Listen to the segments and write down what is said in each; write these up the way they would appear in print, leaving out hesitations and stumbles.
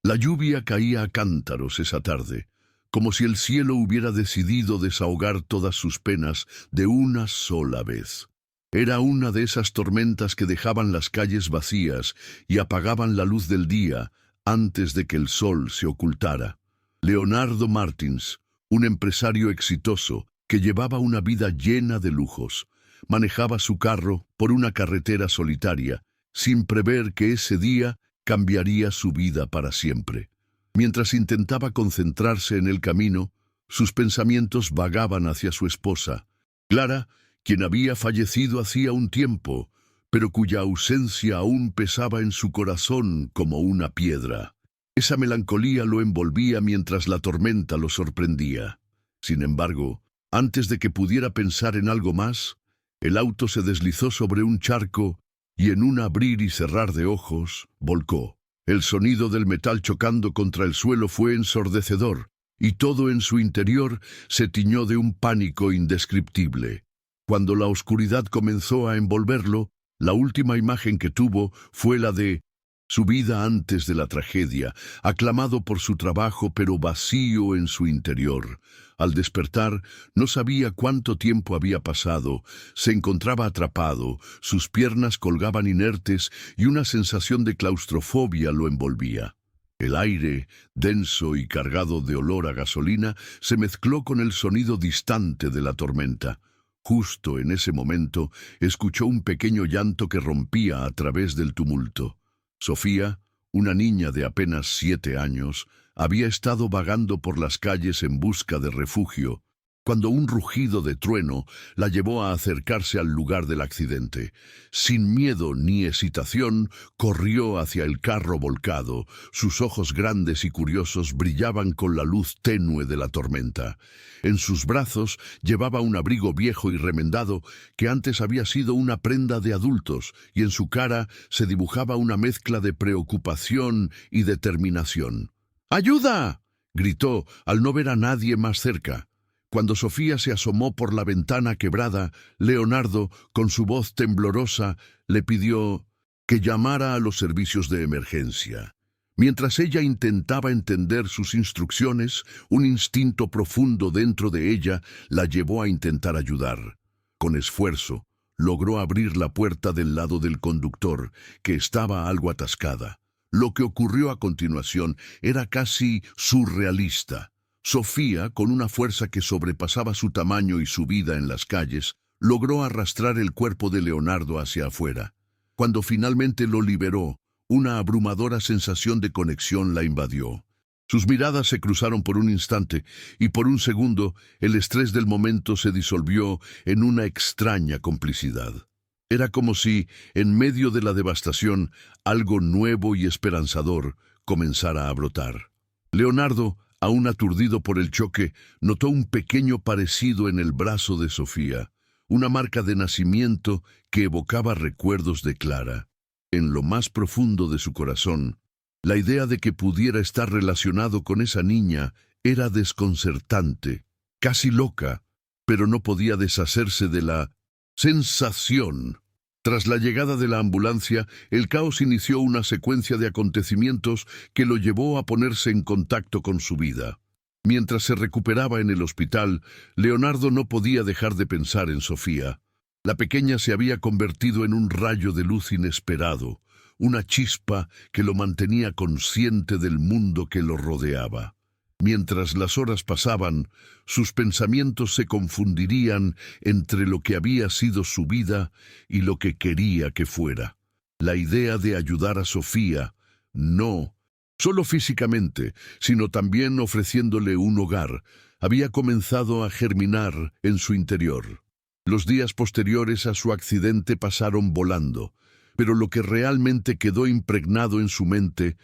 La lluvia caía a cántaros esa tarde, como si el cielo hubiera decidido desahogar todas sus penas de una sola vez. Era una de esas tormentas que dejaban las calles vacías y apagaban la luz del día antes de que el sol se ocultara. Leonardo Martins, un empresario exitoso que llevaba una vida llena de lujos, manejaba su carro por una carretera solitaria, sin prever que ese día cambiaría su vida para siempre. Mientras intentaba concentrarse en el camino, sus pensamientos vagaban hacia su esposa, Clara, quien había fallecido hacía un tiempo, pero cuya ausencia aún pesaba en su corazón como una piedra. Esa melancolía lo envolvía mientras la tormenta lo sorprendía. Sin embargo, antes de que pudiera pensar en algo más, el auto se deslizó sobre un charco y en un abrir y cerrar de ojos, volcó. El sonido del metal chocando contra el suelo fue ensordecedor, y todo en su interior se tiñó de un pánico indescriptible. Cuando la oscuridad comenzó a envolverlo, la última imagen que tuvo fue la de su vida antes de la tragedia, aclamado por su trabajo pero vacío en su interior. Al despertar, no sabía cuánto tiempo había pasado, se encontraba atrapado, sus piernas colgaban inertes y una sensación de claustrofobia lo envolvía. El aire, denso y cargado de olor a gasolina, se mezcló con el sonido distante de la tormenta. Justo en ese momento, escuchó un pequeño llanto que rompía a través del tumulto. Sofía, una niña de apenas 7 años, había estado vagando por las calles en busca de refugio, cuando un rugido de trueno la llevó a acercarse al lugar del accidente. Sin miedo ni hesitación, corrió hacia el carro volcado. Sus ojos grandes y curiosos brillaban con la luz tenue de la tormenta. En sus brazos llevaba un abrigo viejo y remendado que antes había sido una prenda de adultos, y en su cara se dibujaba una mezcla de preocupación y determinación. ¡Ayuda!, gritó al no ver a nadie más cerca. Cuando Sofía se asomó por la ventana quebrada, Leonardo, con su voz temblorosa, le pidió que llamara a los servicios de emergencia. Mientras ella intentaba entender sus instrucciones, un instinto profundo dentro de ella la llevó a intentar ayudar. Con esfuerzo, logró abrir la puerta del lado del conductor, que estaba algo atascada. Lo que ocurrió a continuación era casi surrealista. Sofía, con una fuerza que sobrepasaba su tamaño y su vida en las calles, logró arrastrar el cuerpo de Leonardo hacia afuera. Cuando finalmente lo liberó, una abrumadora sensación de conexión la invadió. Sus miradas se cruzaron por un instante, y por un segundo el estrés del momento se disolvió en una extraña complicidad. Era como si, en medio de la devastación, algo nuevo y esperanzador comenzara a brotar. Leonardo, aún aturdido por el choque, notó un pequeño parecido en el brazo de Sofía, una marca de nacimiento que evocaba recuerdos de Clara. En lo más profundo de su corazón, la idea de que pudiera estar relacionado con esa niña era desconcertante, casi loca, pero no podía deshacerse de la sensación. Tras la llegada de la ambulancia, el caos inició una secuencia de acontecimientos que lo llevó a ponerse en contacto con su vida. Mientras se recuperaba en el hospital, Leonardo no podía dejar de pensar en Sofía. La pequeña se había convertido en un rayo de luz inesperado, una chispa que lo mantenía consciente del mundo que lo rodeaba. Mientras las horas pasaban, sus pensamientos se confundirían entre lo que había sido su vida y lo que quería que fuera. La idea de ayudar a Sofía, no solo físicamente, sino también ofreciéndole un hogar, había comenzado a germinar en su interior. Los días posteriores a su accidente pasaron volando, pero lo que realmente quedó impregnado en su mente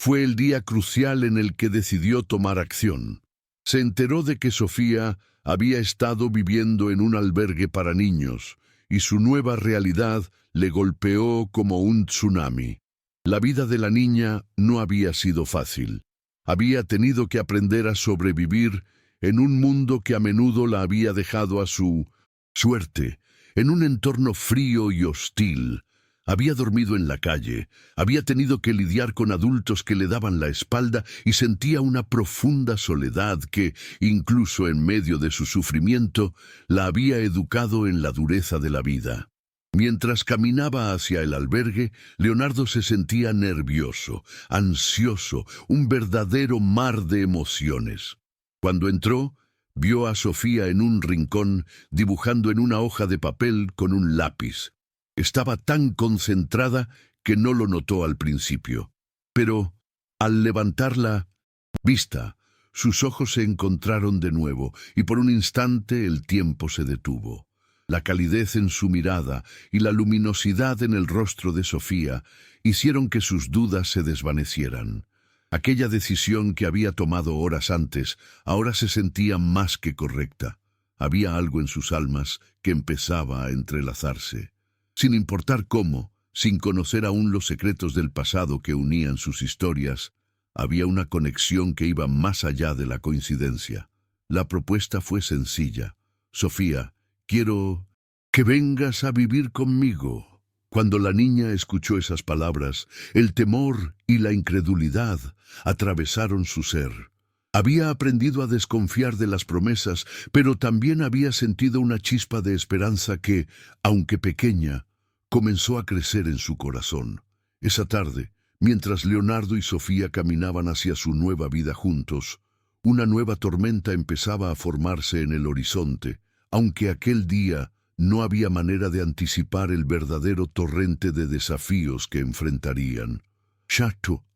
fue el día crucial en el que decidió tomar acción. Se enteró de que Sofía había estado viviendo en un albergue para niños, y su nueva realidad le golpeó como un tsunami. La vida de la niña no había sido fácil. Había tenido que aprender a sobrevivir en un mundo que a menudo la había dejado a su suerte, en un entorno frío y hostil. Había dormido en la calle, había tenido que lidiar con adultos que le daban la espalda y sentía una profunda soledad que, incluso en medio de su sufrimiento, la había educado en la dureza de la vida. Mientras caminaba hacia el albergue, Leonardo se sentía nervioso, ansioso, un verdadero mar de emociones. Cuando entró, vio a Sofía en un rincón, dibujando en una hoja de papel con un lápiz. Estaba tan concentrada que no lo notó al principio. Pero, al levantar la vista, sus ojos se encontraron de nuevo y por un instante el tiempo se detuvo. La calidez en su mirada y la luminosidad en el rostro de Sofía hicieron que sus dudas se desvanecieran. Aquella decisión que había tomado horas antes ahora se sentía más que correcta. Había algo en sus almas que empezaba a entrelazarse. Sin importar cómo, sin conocer aún los secretos del pasado que unían sus historias, había una conexión que iba más allá de la coincidencia. La propuesta fue sencilla. Sofía, quiero que vengas a vivir conmigo. Cuando la niña escuchó esas palabras, el temor y la incredulidad atravesaron su ser. Había aprendido a desconfiar de las promesas, pero también había sentido una chispa de esperanza que, aunque pequeña, comenzó a crecer en su corazón. Esa tarde, mientras Leonardo y Sofía caminaban hacia su nueva vida juntos, una nueva tormenta empezaba a formarse en el horizonte, aunque aquel día no había manera de anticipar el verdadero torrente de desafíos que enfrentarían.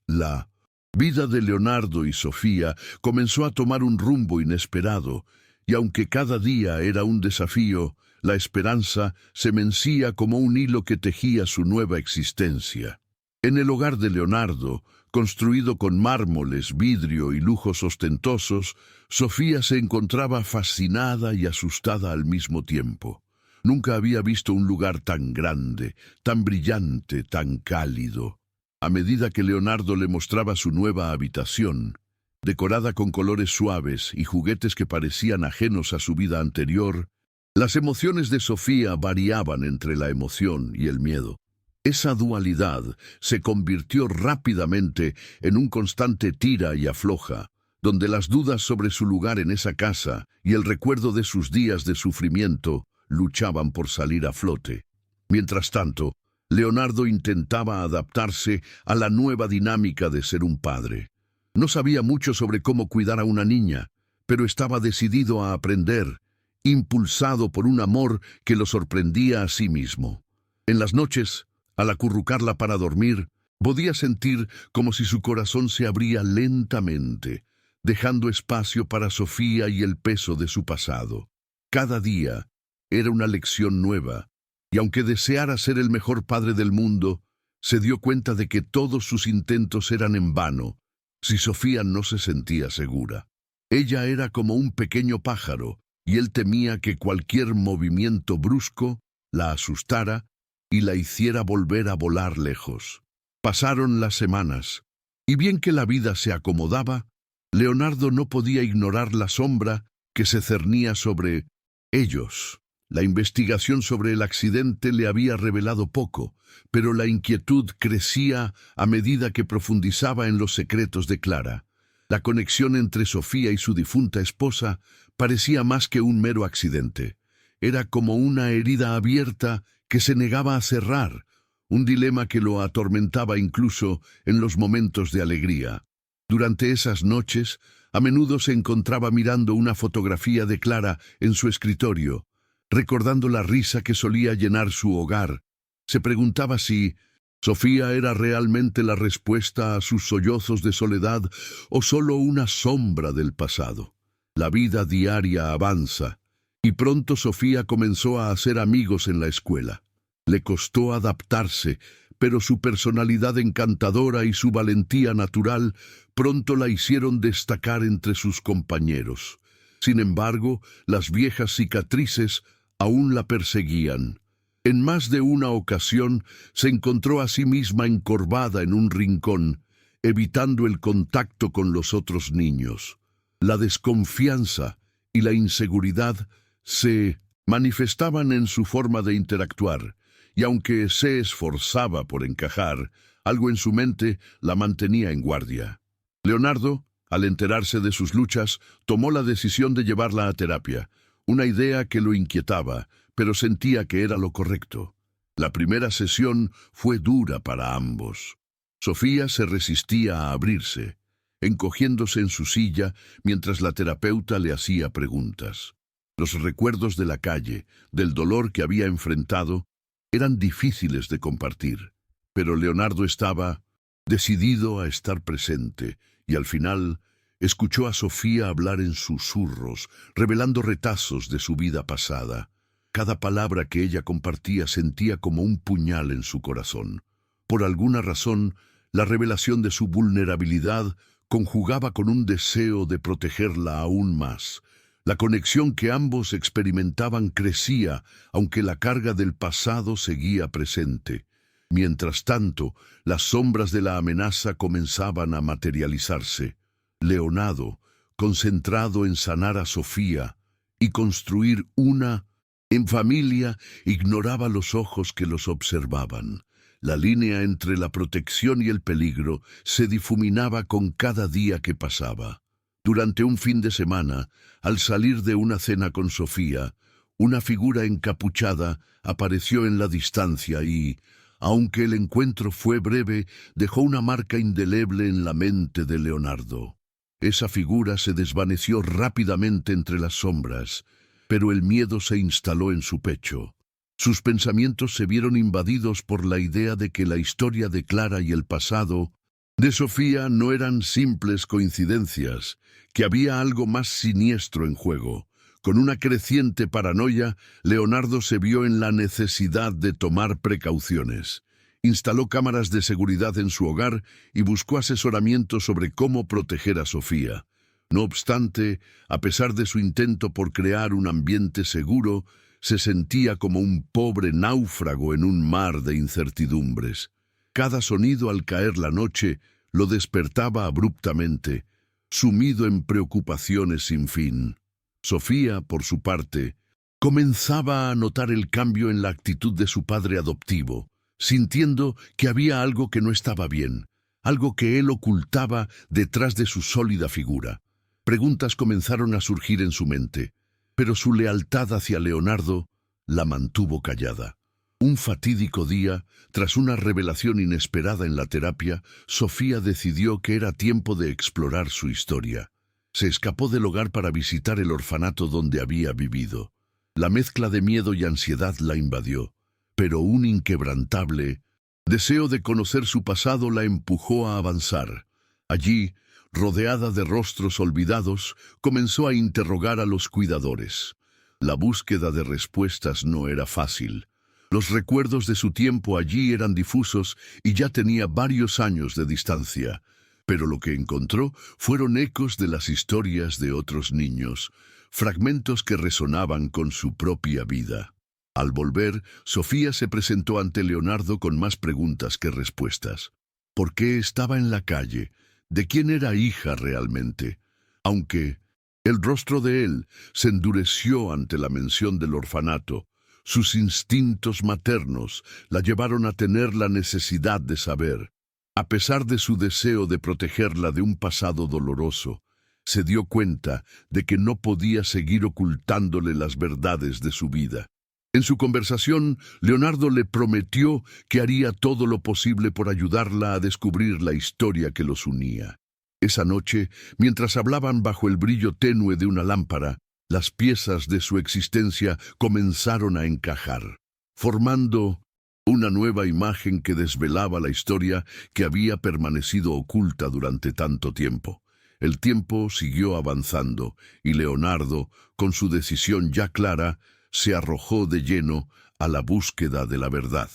La vida de Leonardo y Sofía comenzó a tomar un rumbo inesperado, y aunque cada día era un desafío, la esperanza se mecía como un hilo que tejía su nueva existencia. En el hogar de Leonardo, construido con mármoles, vidrio y lujos ostentosos, Sofía se encontraba fascinada y asustada al mismo tiempo. Nunca había visto un lugar tan grande, tan brillante, tan cálido. A medida que Leonardo le mostraba su nueva habitación, decorada con colores suaves y juguetes que parecían ajenos a su vida anterior, las emociones de Sofía variaban entre la emoción y el miedo. Esa dualidad se convirtió rápidamente en un constante tira y afloja, donde las dudas sobre su lugar en esa casa y el recuerdo de sus días de sufrimiento luchaban por salir a flote. Mientras tanto, Leonardo intentaba adaptarse a la nueva dinámica de ser un padre. No sabía mucho sobre cómo cuidar a una niña, pero estaba decidido a aprender, impulsado por un amor que lo sorprendía a sí mismo. En las noches, al acurrucarla para dormir, podía sentir como si su corazón se abría lentamente, dejando espacio para Sofía y el peso de su pasado. Cada día era una lección nueva, y aunque deseara ser el mejor padre del mundo, se dio cuenta de que todos sus intentos eran en vano, si Sofía no se sentía segura. Ella era como un pequeño pájaro, y él temía que cualquier movimiento brusco la asustara y la hiciera volver a volar lejos. Pasaron las semanas, y bien que la vida se acomodaba, Leonardo no podía ignorar la sombra que se cernía sobre ellos. La investigación sobre el accidente le había revelado poco, pero la inquietud crecía a medida que profundizaba en los secretos de Clara. La conexión entre Sofía y su difunta esposa parecía más que un mero accidente. Era como una herida abierta que se negaba a cerrar, un dilema que lo atormentaba incluso en los momentos de alegría. Durante esas noches, a menudo se encontraba mirando una fotografía de Clara en su escritorio, recordando la risa que solía llenar su hogar. Se preguntaba si Sofía era realmente la respuesta a sus sollozos de soledad o solo una sombra del pasado. La vida diaria avanza, y pronto Sofía comenzó a hacer amigos en la escuela. Le costó adaptarse, pero su personalidad encantadora y su valentía natural pronto la hicieron destacar entre sus compañeros. Sin embargo, las viejas cicatrices aún la perseguían. En más de una ocasión se encontró a sí misma encorvada en un rincón, evitando el contacto con los otros niños. La desconfianza y la inseguridad se manifestaban en su forma de interactuar, y aunque se esforzaba por encajar, algo en su mente la mantenía en guardia. Leonardo, al enterarse de sus luchas, tomó la decisión de llevarla a terapia, una idea que lo inquietaba, pero sentía que era lo correcto. La primera sesión fue dura para ambos. Sofía se resistía a abrirse, encogiéndose en su silla mientras la terapeuta le hacía preguntas. Los recuerdos de la calle, del dolor que había enfrentado, eran difíciles de compartir, pero Leonardo estaba decidido a estar presente y al final escuchó a Sofía hablar en susurros, revelando retazos de su vida pasada. Cada palabra que ella compartía sentía como un puñal en su corazón. Por alguna razón, la revelación de su vulnerabilidad conjugaba con un deseo de protegerla aún más. La conexión que ambos experimentaban crecía, aunque la carga del pasado seguía presente. Mientras tanto, las sombras de la amenaza comenzaban a materializarse. Leonardo, concentrado en sanar a Sofía y construir una en familia, ignoraba los ojos que los observaban. La línea entre la protección y el peligro se difuminaba con cada día que pasaba. Durante un fin de semana, al salir de una cena con Sofía, una figura encapuchada apareció en la distancia y, aunque el encuentro fue breve, dejó una marca indeleble en la mente de Leonardo. Esa figura se desvaneció rápidamente entre las sombras, pero el miedo se instaló en su pecho. Sus pensamientos se vieron invadidos por la idea de que la historia de Clara y el pasado de Sofía no eran simples coincidencias, que había algo más siniestro en juego. Con una creciente paranoia, Leonardo se vio en la necesidad de tomar precauciones. Instaló cámaras de seguridad en su hogar y buscó asesoramiento sobre cómo proteger a Sofía. No obstante, a pesar de su intento por crear un ambiente seguro, se sentía como un pobre náufrago en un mar de incertidumbres. Cada sonido al caer la noche lo despertaba abruptamente, sumido en preocupaciones sin fin. Sofía, por su parte, comenzaba a notar el cambio en la actitud de su padre adoptivo, sintiendo que había algo que no estaba bien, algo que él ocultaba detrás de su sólida figura. Preguntas comenzaron a surgir en su mente, pero su lealtad hacia Leonardo la mantuvo callada. Un fatídico día, tras una revelación inesperada en la terapia, Sofía decidió que era tiempo de explorar su historia. Se escapó del hogar para visitar el orfanato donde había vivido. La mezcla de miedo y ansiedad la invadió, pero un inquebrantable deseo de conocer su pasado la empujó a avanzar. Allí, rodeada de rostros olvidados, comenzó a interrogar a los cuidadores. La búsqueda de respuestas no era fácil. Los recuerdos de su tiempo allí eran difusos y ya tenía varios años de distancia. Pero lo que encontró fueron ecos de las historias de otros niños, fragmentos que resonaban con su propia vida. Al volver, Sofía se presentó ante Leonardo con más preguntas que respuestas. ¿Por qué estaba en la calle? ¿De quién era hija realmente? Aunque el rostro de él se endureció ante la mención del orfanato, sus instintos maternos la llevaron a tener la necesidad de saber. A pesar de su deseo de protegerla de un pasado doloroso, se dio cuenta de que no podía seguir ocultándole las verdades de su vida. En su conversación, Leonardo le prometió que haría todo lo posible por ayudarla a descubrir la historia que los unía. Esa noche, mientras hablaban bajo el brillo tenue de una lámpara, las piezas de su existencia comenzaron a encajar, formando una nueva imagen que desvelaba la historia que había permanecido oculta durante tanto tiempo. El tiempo siguió avanzando y Leonardo, con su decisión ya clara, se arrojó de lleno a la búsqueda de la verdad.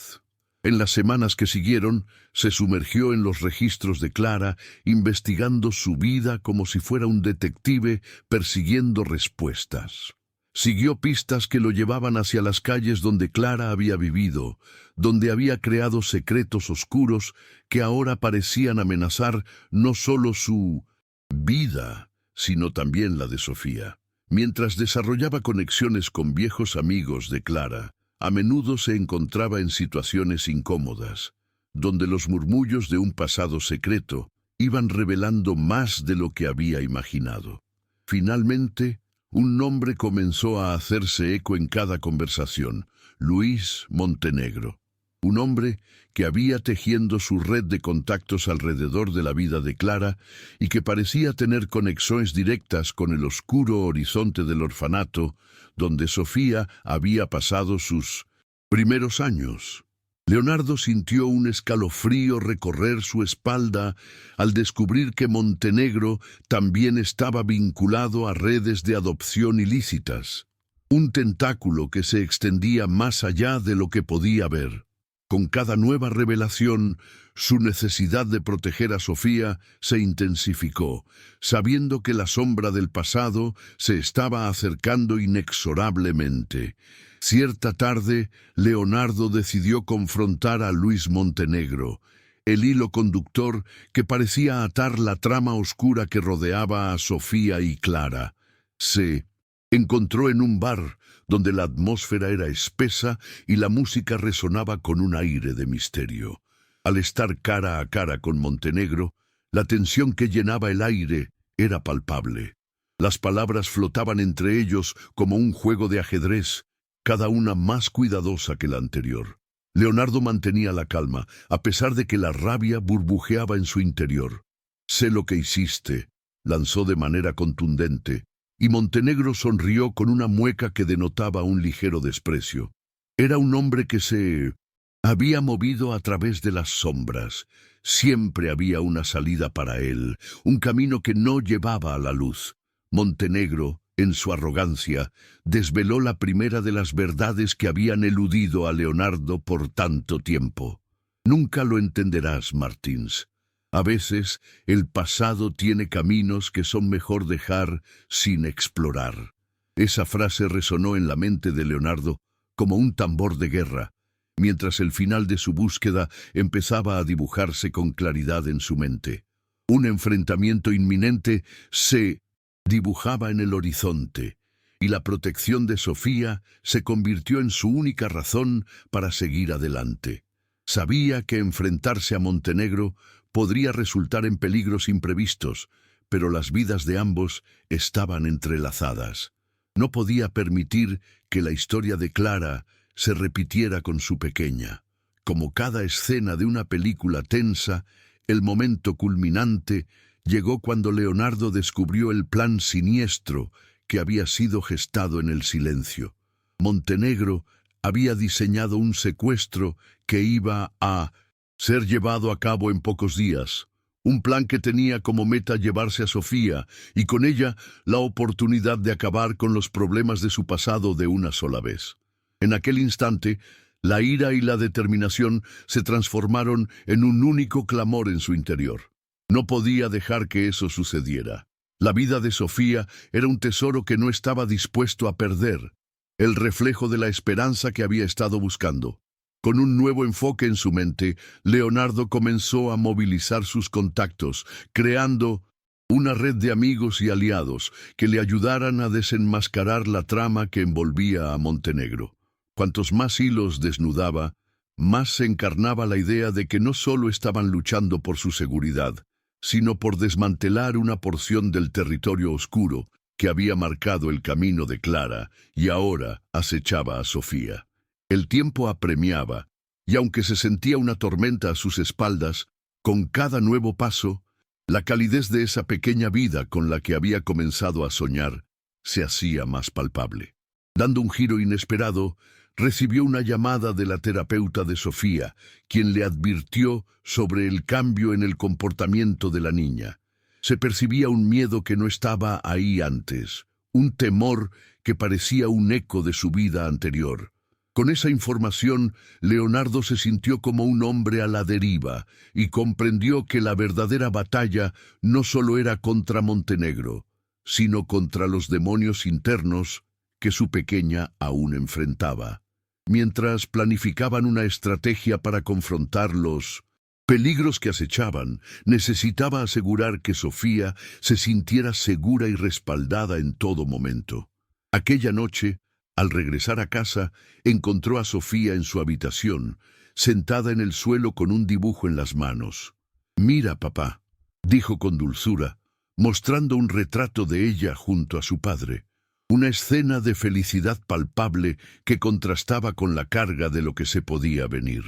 En las semanas que siguieron, se sumergió en los registros de Clara, investigando su vida como si fuera un detective persiguiendo respuestas. Siguió pistas que lo llevaban hacia las calles donde Clara había vivido, donde había creado secretos oscuros que ahora parecían amenazar no solo su vida, sino también la de Sofía. Mientras desarrollaba conexiones con viejos amigos de Clara, a menudo se encontraba en situaciones incómodas, donde los murmullos de un pasado secreto iban revelando más de lo que había imaginado. Finalmente, un nombre comenzó a hacerse eco en cada conversación: Luis Montenegro. Un hombre que había tejiendo su red de contactos alrededor de la vida de Clara y que parecía tener conexiones directas con el oscuro horizonte del orfanato donde Sofía había pasado sus primeros años. Leonardo sintió un escalofrío recorrer su espalda al descubrir que Montenegro también estaba vinculado a redes de adopción ilícitas, un tentáculo que se extendía más allá de lo que podía ver. Con cada nueva revelación, su necesidad de proteger a Sofía se intensificó, sabiendo que la sombra del pasado se estaba acercando inexorablemente. Cierta tarde, Leonardo decidió confrontar a Luis Montenegro, el hilo conductor que parecía atar la trama oscura que rodeaba a Sofía y Clara. Se encontró en un bar donde la atmósfera era espesa y la música resonaba con un aire de misterio. Al estar cara a cara con Montenegro, la tensión que llenaba el aire era palpable. Las palabras flotaban entre ellos como un juego de ajedrez, cada una más cuidadosa que la anterior. Leonardo mantenía la calma, a pesar de que la rabia burbujeaba en su interior. «Sé lo que hiciste», lanzó de manera contundente, y Montenegro sonrió con una mueca que denotaba un ligero desprecio. Era un hombre que se había movido a través de las sombras. Siempre había una salida para él, un camino que no llevaba a la luz. Montenegro, en su arrogancia, desveló la primera de las verdades que habían eludido a Leonardo por tanto tiempo. «Nunca lo entenderás, Martins. A veces, el pasado tiene caminos que son mejor dejar sin explorar». Esa frase resonó en la mente de Leonardo como un tambor de guerra, mientras el final de su búsqueda empezaba a dibujarse con claridad en su mente. Un enfrentamiento inminente se dibujaba en el horizonte, y la protección de Sofía se convirtió en su única razón para seguir adelante. Sabía que enfrentarse a Montenegro podría resultar en peligros imprevistos, pero las vidas de ambos estaban entrelazadas. No podía permitir que la historia de Clara se repitiera con su pequeña. Como cada escena de una película tensa, el momento culminante llegó cuando Leonardo descubrió el plan siniestro que había sido gestado en el silencio. Montenegro había diseñado un secuestro que iba a ser llevado a cabo en pocos días, un plan que tenía como meta llevarse a Sofía y con ella la oportunidad de acabar con los problemas de su pasado de una sola vez. En aquel instante, la ira y la determinación se transformaron en un único clamor en su interior. No podía dejar que eso sucediera. La vida de Sofía era un tesoro que no estaba dispuesto a perder, el reflejo de la esperanza que había estado buscando. Con un nuevo enfoque en su mente, Leonardo comenzó a movilizar sus contactos, creando una red de amigos y aliados que le ayudaran a desenmascarar la trama que envolvía a Montenegro. Cuantos más hilos desnudaba, más se encarnaba la idea de que no solo estaban luchando por su seguridad, sino por desmantelar una porción del territorio oscuro que había marcado el camino de Clara y ahora acechaba a Sofía. El tiempo apremiaba, y aunque se sentía una tormenta a sus espaldas, con cada nuevo paso, la calidez de esa pequeña vida con la que había comenzado a soñar se hacía más palpable. Dando un giro inesperado, recibió una llamada de la terapeuta de Sofía, quien le advirtió sobre el cambio en el comportamiento de la niña. Se percibía un miedo que no estaba ahí antes, un temor que parecía un eco de su vida anterior. Con esa información, Leonardo se sintió como un hombre a la deriva y comprendió que la verdadera batalla no solo era contra Montenegro, sino contra los demonios internos que su pequeña aún enfrentaba. Mientras planificaban una estrategia para confrontar los peligros que acechaban, necesitaba asegurar que Sofía se sintiera segura y respaldada en todo momento. Aquella noche, Al regresar a casa, encontró a Sofía en su habitación, sentada en el suelo con un dibujo en las manos. «Mira, papá», dijo con dulzura, mostrando un retrato de ella junto a su padre. Una escena de felicidad palpable que contrastaba con la carga de lo que se podía venir.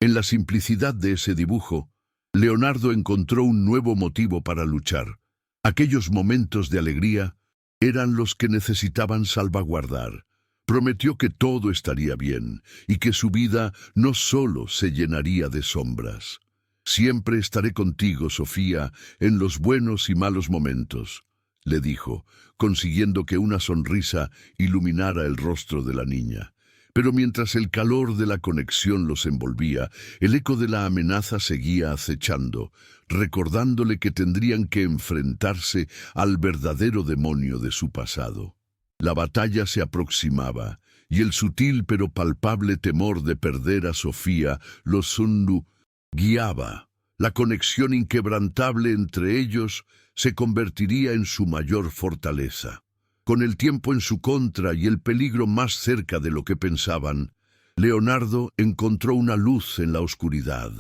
En la simplicidad de ese dibujo, Leonardo encontró un nuevo motivo para luchar. Aquellos momentos de alegría eran los que necesitaban salvaguardar. Prometió que todo estaría bien y que su vida no solo se llenaría de sombras. «Siempre estaré contigo, Sofía, en los buenos y malos momentos», le dijo, consiguiendo que una sonrisa iluminara el rostro de la niña. Pero mientras el calor de la conexión los envolvía, el eco de la amenaza seguía acechando, recordándole que tendrían que enfrentarse al verdadero demonio de su pasado. La batalla se aproximaba, y el sutil pero palpable temor de perder a Sofía los guiaba. La conexión inquebrantable entre ellos se convertiría en su mayor fortaleza. Con el tiempo en su contra y el peligro más cerca de lo que pensaban, Leonardo encontró una luz en la oscuridad.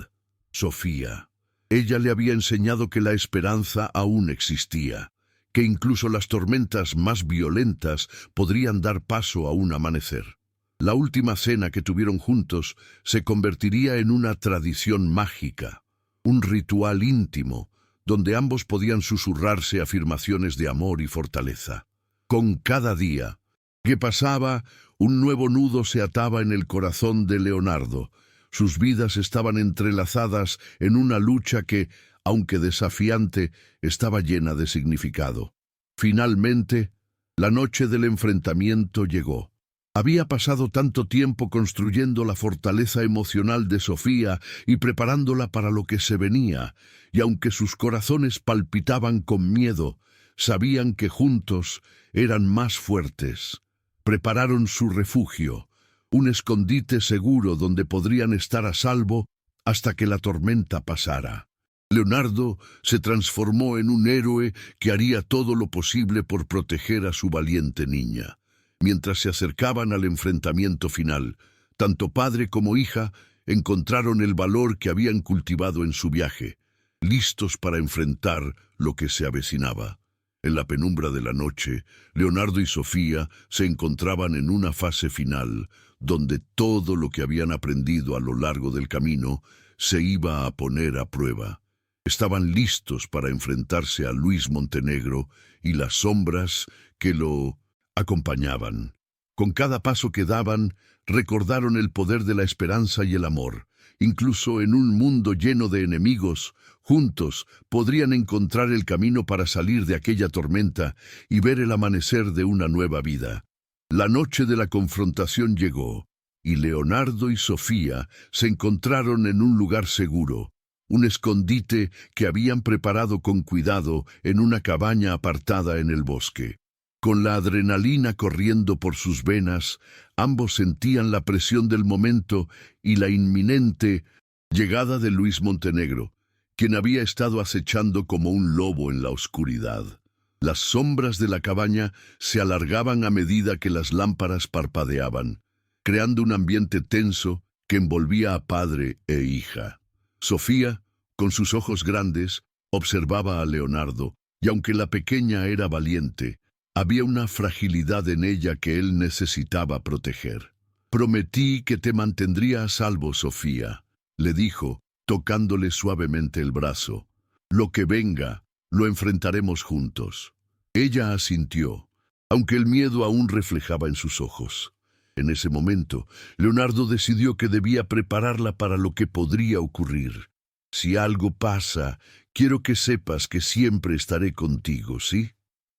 Sofía. Ella le había enseñado que la esperanza aún existía, que incluso las tormentas más violentas podrían dar paso a un amanecer. La última cena que tuvieron juntos se convertiría en una tradición mágica, un ritual íntimo, donde ambos podían susurrarse afirmaciones de amor y fortaleza. Con cada día que pasaba, un nuevo nudo se ataba en el corazón de Leonardo. Sus vidas estaban entrelazadas en una lucha que, aunque desafiante, estaba llena de significado. Finalmente, la noche del enfrentamiento llegó. Había pasado tanto tiempo construyendo la fortaleza emocional de Sofía y preparándola para lo que se venía, y aunque sus corazones palpitaban con miedo, sabían que juntos eran más fuertes. Prepararon su refugio, un escondite seguro donde podrían estar a salvo hasta que la tormenta pasara. Leonardo se transformó en un héroe que haría todo lo posible por proteger a su valiente niña. Mientras se acercaban al enfrentamiento final, tanto padre como hija encontraron el valor que habían cultivado en su viaje, listos para enfrentar lo que se avecinaba. En la penumbra de la noche, Leonardo y Sofía se encontraban en una fase final, donde todo lo que habían aprendido a lo largo del camino se iba a poner a prueba. Estaban listos para enfrentarse a Luis Montenegro y las sombras que lo acompañaban. Con cada paso que daban, recordaron el poder de la esperanza y el amor. Incluso en un mundo lleno de enemigos, juntos podrían encontrar el camino para salir de aquella tormenta y ver el amanecer de una nueva vida. La noche de la confrontación llegó, y Leonardo y Sofía se encontraron en un lugar seguro, un escondite que habían preparado con cuidado en una cabaña apartada en el bosque. Con la adrenalina corriendo por sus venas, ambos sentían la presión del momento y la inminente llegada de Luis Montenegro, quien había estado acechando como un lobo en la oscuridad. Las sombras de la cabaña se alargaban a medida que las lámparas parpadeaban, creando un ambiente tenso que envolvía a padre e hija. Sofía, con sus ojos grandes, observaba a Leonardo, y aunque la pequeña era valiente, había una fragilidad en ella que él necesitaba proteger. «Prometí que te mantendría a salvo, Sofía», le dijo, tocándole suavemente el brazo. «Lo que venga, lo enfrentaremos juntos». Ella asintió, aunque el miedo aún reflejaba en sus ojos. En ese momento, Leonardo decidió que debía prepararla para lo que podría ocurrir. «Si algo pasa, quiero que sepas que siempre estaré contigo, ¿sí?».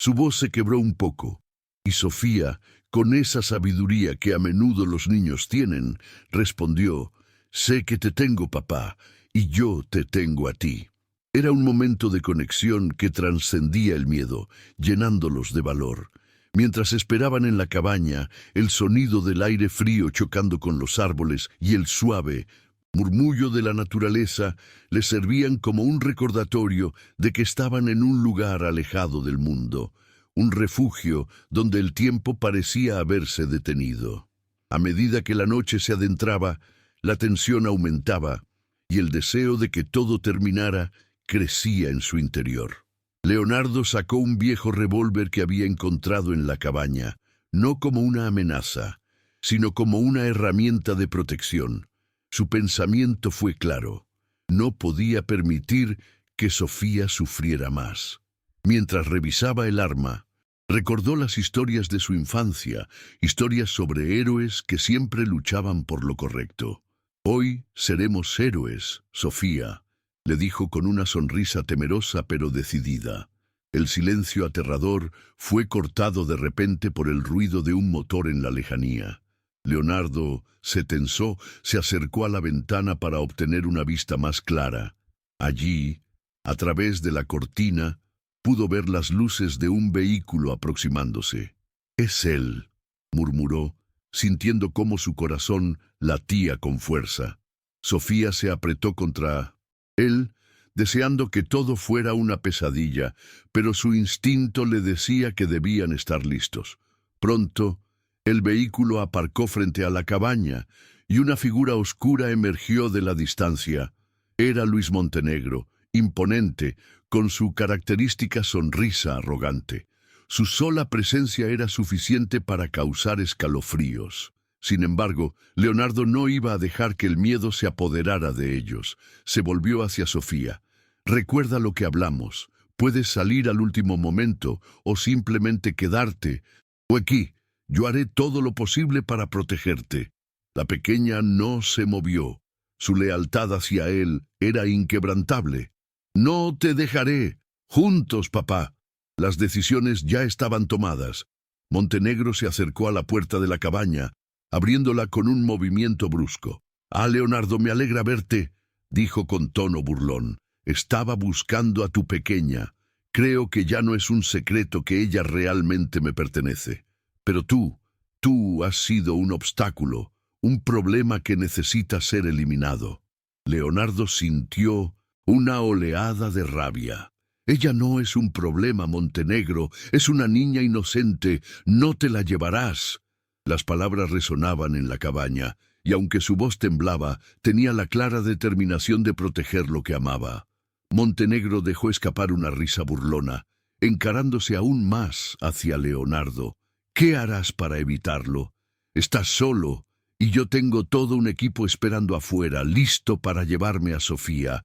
Su voz se quebró un poco, y Sofía, con esa sabiduría que a menudo los niños tienen, respondió: «Sé que te tengo, papá, y yo te tengo a ti». Era un momento de conexión que trascendía el miedo, llenándolos de valor. Mientras esperaban en la cabaña, el sonido del aire frío chocando con los árboles y el suave murmullo de la naturaleza les servían como un recordatorio de que estaban en un lugar alejado del mundo, un refugio donde el tiempo parecía haberse detenido. A medida que la noche se adentraba, la tensión aumentaba y el deseo de que todo terminara crecía en su interior. Leonardo sacó un viejo revólver que había encontrado en la cabaña, no como una amenaza, sino como una herramienta de protección. Su pensamiento fue claro. No podía permitir que Sofía sufriera más. Mientras revisaba el arma, recordó las historias de su infancia, historias sobre héroes que siempre luchaban por lo correcto. «Hoy seremos héroes, Sofía», le dijo con una sonrisa temerosa pero decidida. El silencio aterrador fue cortado de repente por el ruido de un motor en la lejanía. Leonardo se tensó, se acercó a la ventana para obtener una vista más clara. Allí, a través de la cortina, pudo ver las luces de un vehículo aproximándose. «Es él», murmuró, sintiendo cómo su corazón latía con fuerza. Sofía se apretó contra él, deseando que todo fuera una pesadilla, pero su instinto le decía que debían estar listos. Pronto, el vehículo aparcó frente a la cabaña y una figura oscura emergió de la distancia. Era Luis Montenegro, imponente, con su característica sonrisa arrogante. Su sola presencia era suficiente para causar escalofríos. Sin embargo, Leonardo no iba a dejar que el miedo se apoderara de ellos. Se volvió hacia Sofía. «Recuerda lo que hablamos. Puedes salir al último momento o simplemente quedarte. O aquí, yo haré todo lo posible para protegerte». La pequeña no se movió. Su lealtad hacia él era inquebrantable. «No te dejaré. Juntos, papá». Las decisiones ya estaban tomadas. Montenegro se acercó a la puerta de la cabaña, abriéndola con un movimiento brusco. «Ah, Leonardo, me alegra verte», dijo con tono burlón. «Estaba buscando a tu pequeña. Creo que ya no es un secreto que ella realmente me pertenece. Pero tú has sido un obstáculo, un problema que necesita ser eliminado». Leonardo sintió una oleada de rabia. «Ella no es un problema, Montenegro, es una niña inocente, no te la llevarás». Las palabras resonaban en la cabaña, y aunque su voz temblaba, tenía la clara determinación de proteger lo que amaba. Montenegro dejó escapar una risa burlona, encarándose aún más hacia Leonardo. «¿Qué harás para evitarlo? Estás solo, y yo tengo todo un equipo esperando afuera, listo para llevarme a Sofía.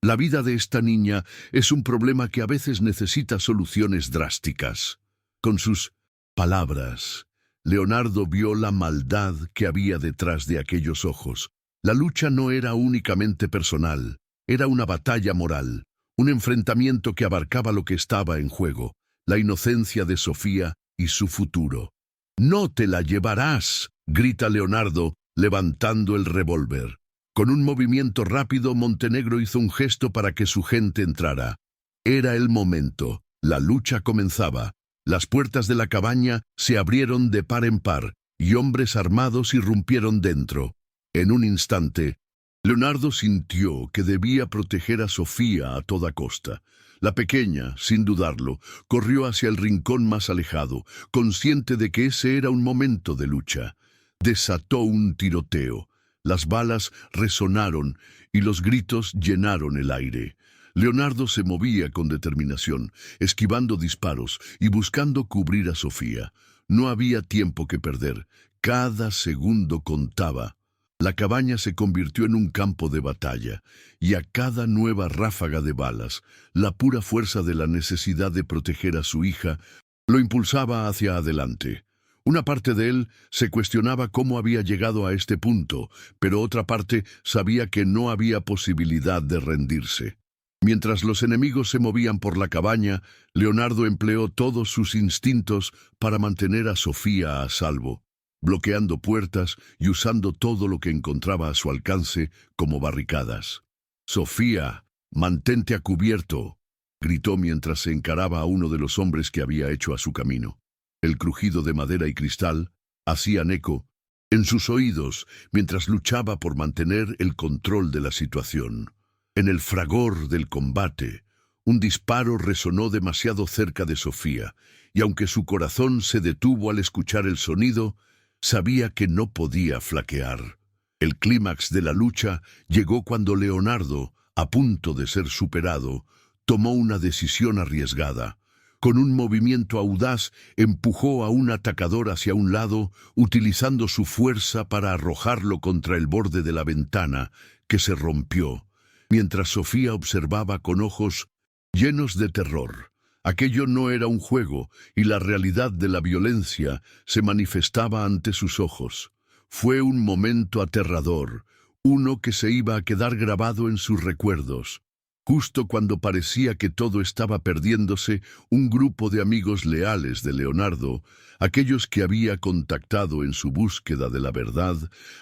La vida de esta niña es un problema que a veces necesita soluciones drásticas». Con sus palabras, Leonardo vio la maldad que había detrás de aquellos ojos. La lucha no era únicamente personal, era una batalla moral, un enfrentamiento que abarcaba lo que estaba en juego, la inocencia de Sofía y su futuro. «No te la llevarás», grita Leonardo, levantando el revólver. Con un movimiento rápido, Montenegro hizo un gesto para que su gente entrara. Era el momento. La lucha comenzaba. Las puertas de la cabaña se abrieron de par en par, y hombres armados irrumpieron dentro. En un instante, Leonardo sintió que debía proteger a Sofía a toda costa. La pequeña, sin dudarlo, corrió hacia el rincón más alejado, consciente de que ese era un momento de lucha. Desató un tiroteo. Las balas resonaron y los gritos llenaron el aire. Leonardo se movía con determinación, esquivando disparos y buscando cubrir a Sofía. No había tiempo que perder. Cada segundo contaba. La cabaña se convirtió en un campo de batalla, y a cada nueva ráfaga de balas, la pura fuerza de la necesidad de proteger a su hija lo impulsaba hacia adelante. Una parte de él se cuestionaba cómo había llegado a este punto, pero otra parte sabía que no había posibilidad de rendirse. Mientras los enemigos se movían por la cabaña, Leonardo empleó todos sus instintos para mantener a Sofía a salvo, bloqueando puertas y usando todo lo que encontraba a su alcance como barricadas. «Sofía, mantente a cubierto», gritó mientras se encaraba a uno de los hombres que había hecho a su camino. El crujido de madera y cristal hacían eco en sus oídos mientras luchaba por mantener el control de la situación. En el fragor del combate, Un disparo resonó demasiado cerca de Sofía, y aunque su corazón se detuvo al escuchar el sonido, sabía que no podía flaquear. El clímax de la lucha llegó cuando Leonardo, a punto de ser superado, tomó una decisión arriesgada. Con un movimiento audaz, empujó a un atacador hacia un lado, utilizando su fuerza para arrojarlo contra el borde de la ventana, que se rompió, mientras Sofía observaba con ojos llenos de terror. Aquello no era un juego, y la realidad de la violencia se manifestaba ante sus ojos. Fue un momento aterrador, uno que se iba a quedar grabado en sus recuerdos. Justo cuando parecía que todo estaba perdiéndose, un grupo de amigos leales de Leonardo, aquellos que había contactado en su búsqueda de la verdad,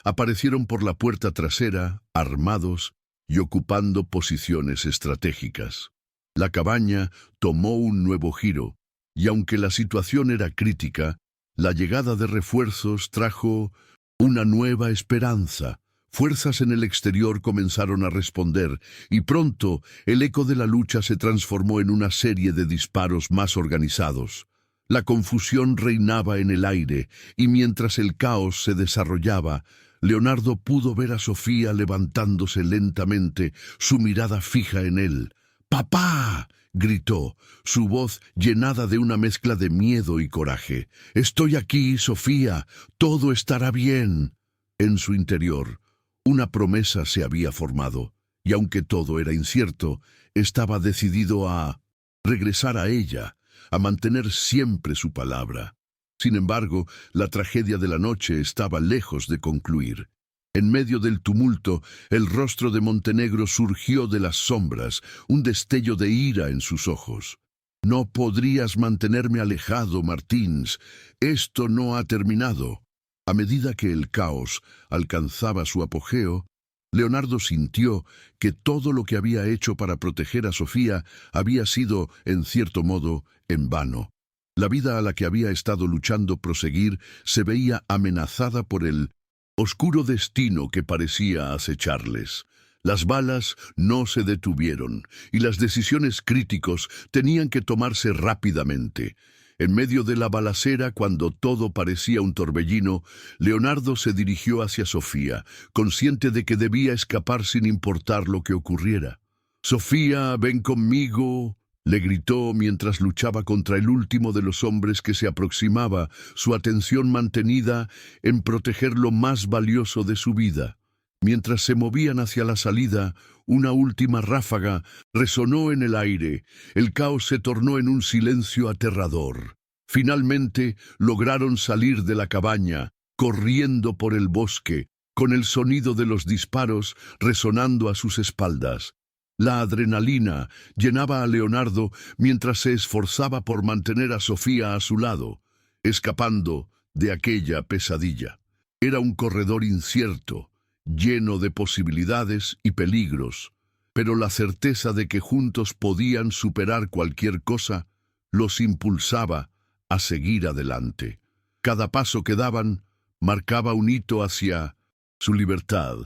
aparecieron por la puerta trasera, armados y ocupando posiciones estratégicas. La cabaña tomó un nuevo giro, y aunque la situación era crítica, la llegada de refuerzos trajo una nueva esperanza. Fuerzas en el exterior comenzaron a responder, y pronto el eco de la lucha se transformó en una serie de disparos más organizados. La confusión reinaba en el aire, y mientras el caos se desarrollaba, Leonardo pudo ver a Sofía levantándose lentamente, su mirada fija en él. ¡Papá!, gritó, su voz llenada de una mezcla de miedo y coraje. «Estoy aquí, Sofía. Todo estará bien». En su interior, una promesa se había formado, y aunque todo era incierto, estaba decidido a regresar a ella, a mantener siempre su palabra. Sin embargo, la tragedia de la noche estaba lejos de concluir. En medio del tumulto, el rostro de Montenegro surgió de las sombras, un destello de ira en sus ojos. «No podrías mantenerme alejado, Martins. Esto no ha terminado». A medida que el caos alcanzaba su apogeo, Leonardo sintió que todo lo que había hecho para proteger a Sofía había sido, en cierto modo, en vano. La vida a la que había estado luchando proseguir se veía amenazada por el oscuro destino que parecía acecharles. Las balas no se detuvieron, y las decisiones críticas tenían que tomarse rápidamente. En medio de la balacera, cuando todo parecía un torbellino, Leonardo se dirigió hacia Sofía, consciente de que debía escapar sin importar lo que ocurriera. «Sofía, ven conmigo», le gritó mientras luchaba contra el último de los hombres que se aproximaba, su atención mantenida en proteger lo más valioso de su vida. Mientras se movían hacia la salida, una última ráfaga resonó en el aire. El caos se tornó en un silencio aterrador. Finalmente lograron salir de la cabaña, corriendo por el bosque, con el sonido de los disparos resonando a sus espaldas. La adrenalina llenaba a Leonardo mientras se esforzaba por mantener a Sofía a su lado, escapando de aquella pesadilla. Era un corredor incierto, lleno de posibilidades y peligros, pero la certeza de que juntos podían superar cualquier cosa los impulsaba a seguir adelante. Cada paso que daban marcaba un hito hacia su libertad,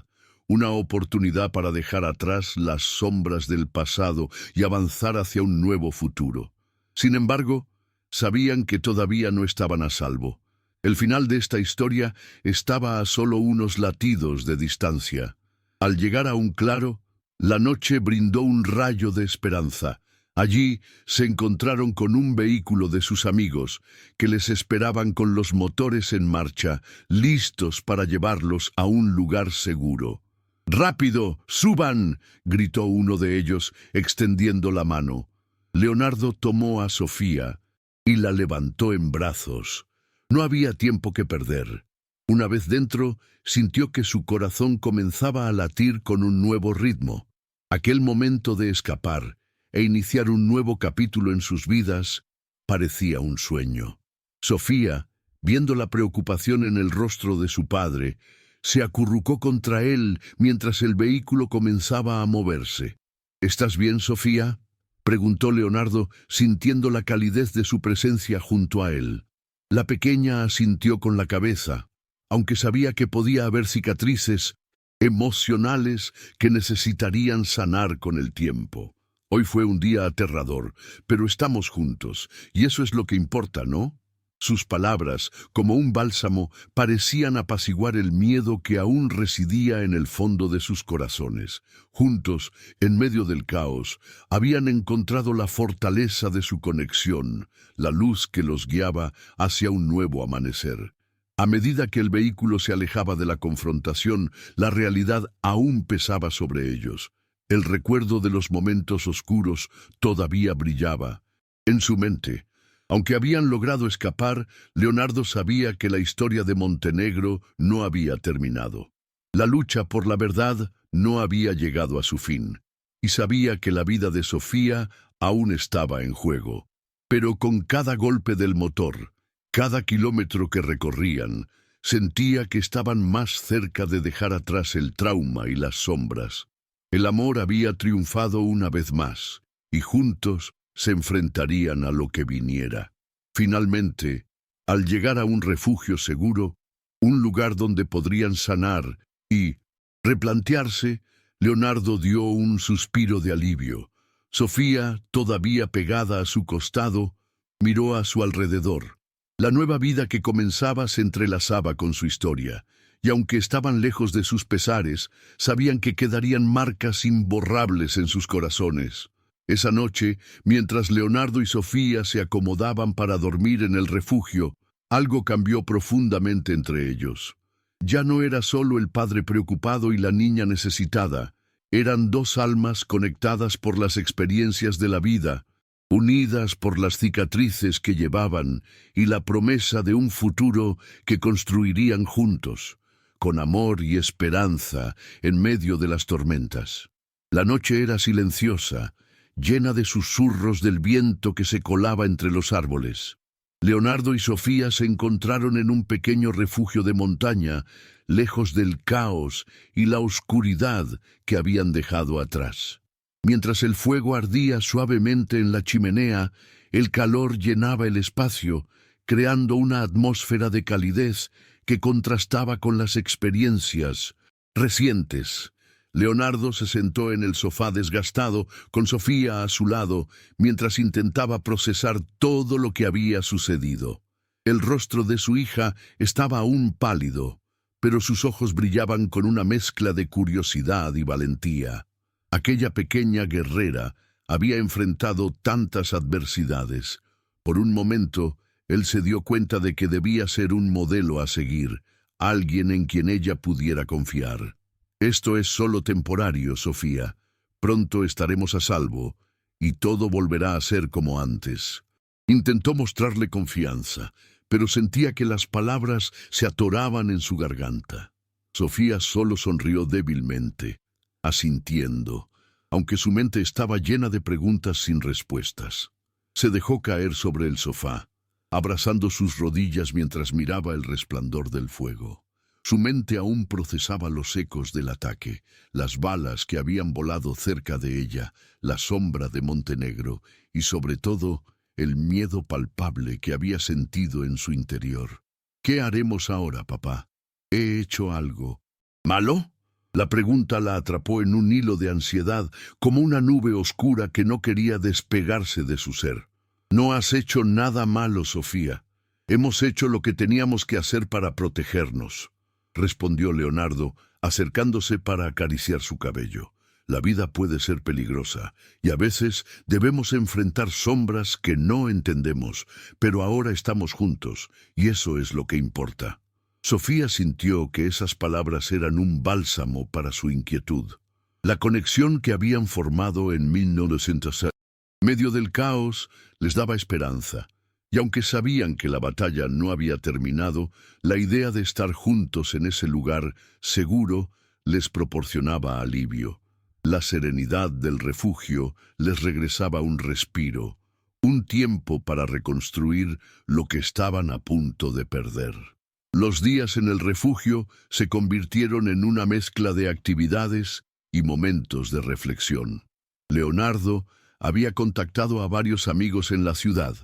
una oportunidad para dejar atrás las sombras del pasado y avanzar hacia un nuevo futuro. Sin embargo, sabían que todavía no estaban a salvo. El final de esta historia estaba a solo unos latidos de distancia. Al llegar a un claro, la noche brindó un rayo de esperanza. Allí se encontraron con un vehículo de sus amigos, que les esperaban con los motores en marcha, listos para llevarlos a un lugar seguro. «¡Rápido, suban!», gritó uno de ellos, extendiendo la mano. Leonardo tomó a Sofía y la levantó en brazos. No había tiempo que perder. Una vez dentro, sintió que su corazón comenzaba a latir con un nuevo ritmo. Aquel momento de escapar e iniciar un nuevo capítulo en sus vidas parecía un sueño. Sofía, viendo la preocupación en el rostro de su padre, se acurrucó contra él mientras el vehículo comenzaba a moverse. «¿Estás bien, Sofía?», preguntó Leonardo, sintiendo la calidez de su presencia junto a él. La pequeña asintió con la cabeza, aunque sabía que podía haber cicatrices emocionales que necesitarían sanar con el tiempo. Hoy fue un día aterrador, pero estamos juntos, y eso es lo que importa, ¿no? Sus palabras, como un bálsamo, parecían apaciguar el miedo que aún residía en el fondo de sus corazones. Juntos, en medio del caos, habían encontrado la fortaleza de su conexión, la luz que los guiaba hacia un nuevo amanecer. A medida que el vehículo se alejaba de la confrontación, la realidad aún pesaba sobre ellos. El recuerdo de los momentos oscuros todavía brillaba en su mente. Aunque habían logrado escapar, Leonardo sabía que la historia de Montenegro no había terminado. La lucha por la verdad no había llegado a su fin, y sabía que la vida de Sofía aún estaba en juego. Pero con cada golpe del motor, cada kilómetro que recorrían, sentía que estaban más cerca de dejar atrás el trauma y las sombras. El amor había triunfado una vez más, y juntos se enfrentarían a lo que viniera. Finalmente, al llegar a un refugio seguro, un lugar donde podrían sanar y replantearse, Leonardo dio un suspiro de alivio. Sofía, todavía pegada a su costado, miró a su alrededor. La nueva vida que comenzaba se entrelazaba con su historia, y aunque estaban lejos de sus pesares, sabían que quedarían marcas imborrables en sus corazones. Esa noche, mientras Leonardo y Sofía se acomodaban para dormir en el refugio, algo cambió profundamente entre ellos. Ya no era solo el padre preocupado y la niña necesitada, eran dos almas conectadas por las experiencias de la vida, unidas por las cicatrices que llevaban y la promesa de un futuro que construirían juntos, con amor y esperanza en medio de las tormentas. La noche era silenciosa, llena de susurros del viento que se colaba entre los árboles. Leonardo y Sofía se encontraron en un pequeño refugio de montaña, lejos del caos y la oscuridad que habían dejado atrás. Mientras el fuego ardía suavemente en la chimenea, el calor llenaba el espacio, creando una atmósfera de calidez que contrastaba con las experiencias recientes. Leonardo se sentó en el sofá desgastado, con Sofía a su lado, mientras intentaba procesar todo lo que había sucedido. El rostro de su hija estaba aún pálido, pero sus ojos brillaban con una mezcla de curiosidad y valentía. Aquella pequeña guerrera había enfrentado tantas adversidades. Por un momento, él se dio cuenta de que debía ser un modelo a seguir, alguien en quien ella pudiera confiar. Esto es solo temporario, Sofía. Pronto estaremos a salvo, y todo volverá a ser como antes. Intentó mostrarle confianza, pero sentía que las palabras se atoraban en su garganta. Sofía solo sonrió débilmente, asintiendo, aunque su mente estaba llena de preguntas sin respuestas. Se dejó caer sobre el sofá, abrazando sus rodillas mientras miraba el resplandor del fuego. Su mente aún procesaba los ecos del ataque, las balas que habían volado cerca de ella, la sombra de Montenegro y, sobre todo, el miedo palpable que había sentido en su interior. ¿Qué haremos ahora, papá? ¿He hecho algo malo? La pregunta la atrapó en un hilo de ansiedad, como una nube oscura que no quería despegarse de su ser. No has hecho nada malo, Sofía. Hemos hecho lo que teníamos que hacer para protegernos, respondió Leonardo, acercándose para acariciar su cabello. La vida puede ser peligrosa, y a veces debemos enfrentar sombras que no entendemos, pero ahora estamos juntos, y eso es lo que importa. Sofía sintió que esas palabras eran un bálsamo para su inquietud. La conexión que habían formado en 1906, en medio del caos, les daba esperanza. Y aunque sabían que la batalla no había terminado, la idea de estar juntos en ese lugar seguro les proporcionaba alivio. La serenidad del refugio les regresaba un respiro, un tiempo para reconstruir lo que estaban a punto de perder. Los días en el refugio se convirtieron en una mezcla de actividades y momentos de reflexión. Leonardo había contactado a varios amigos en la ciudad,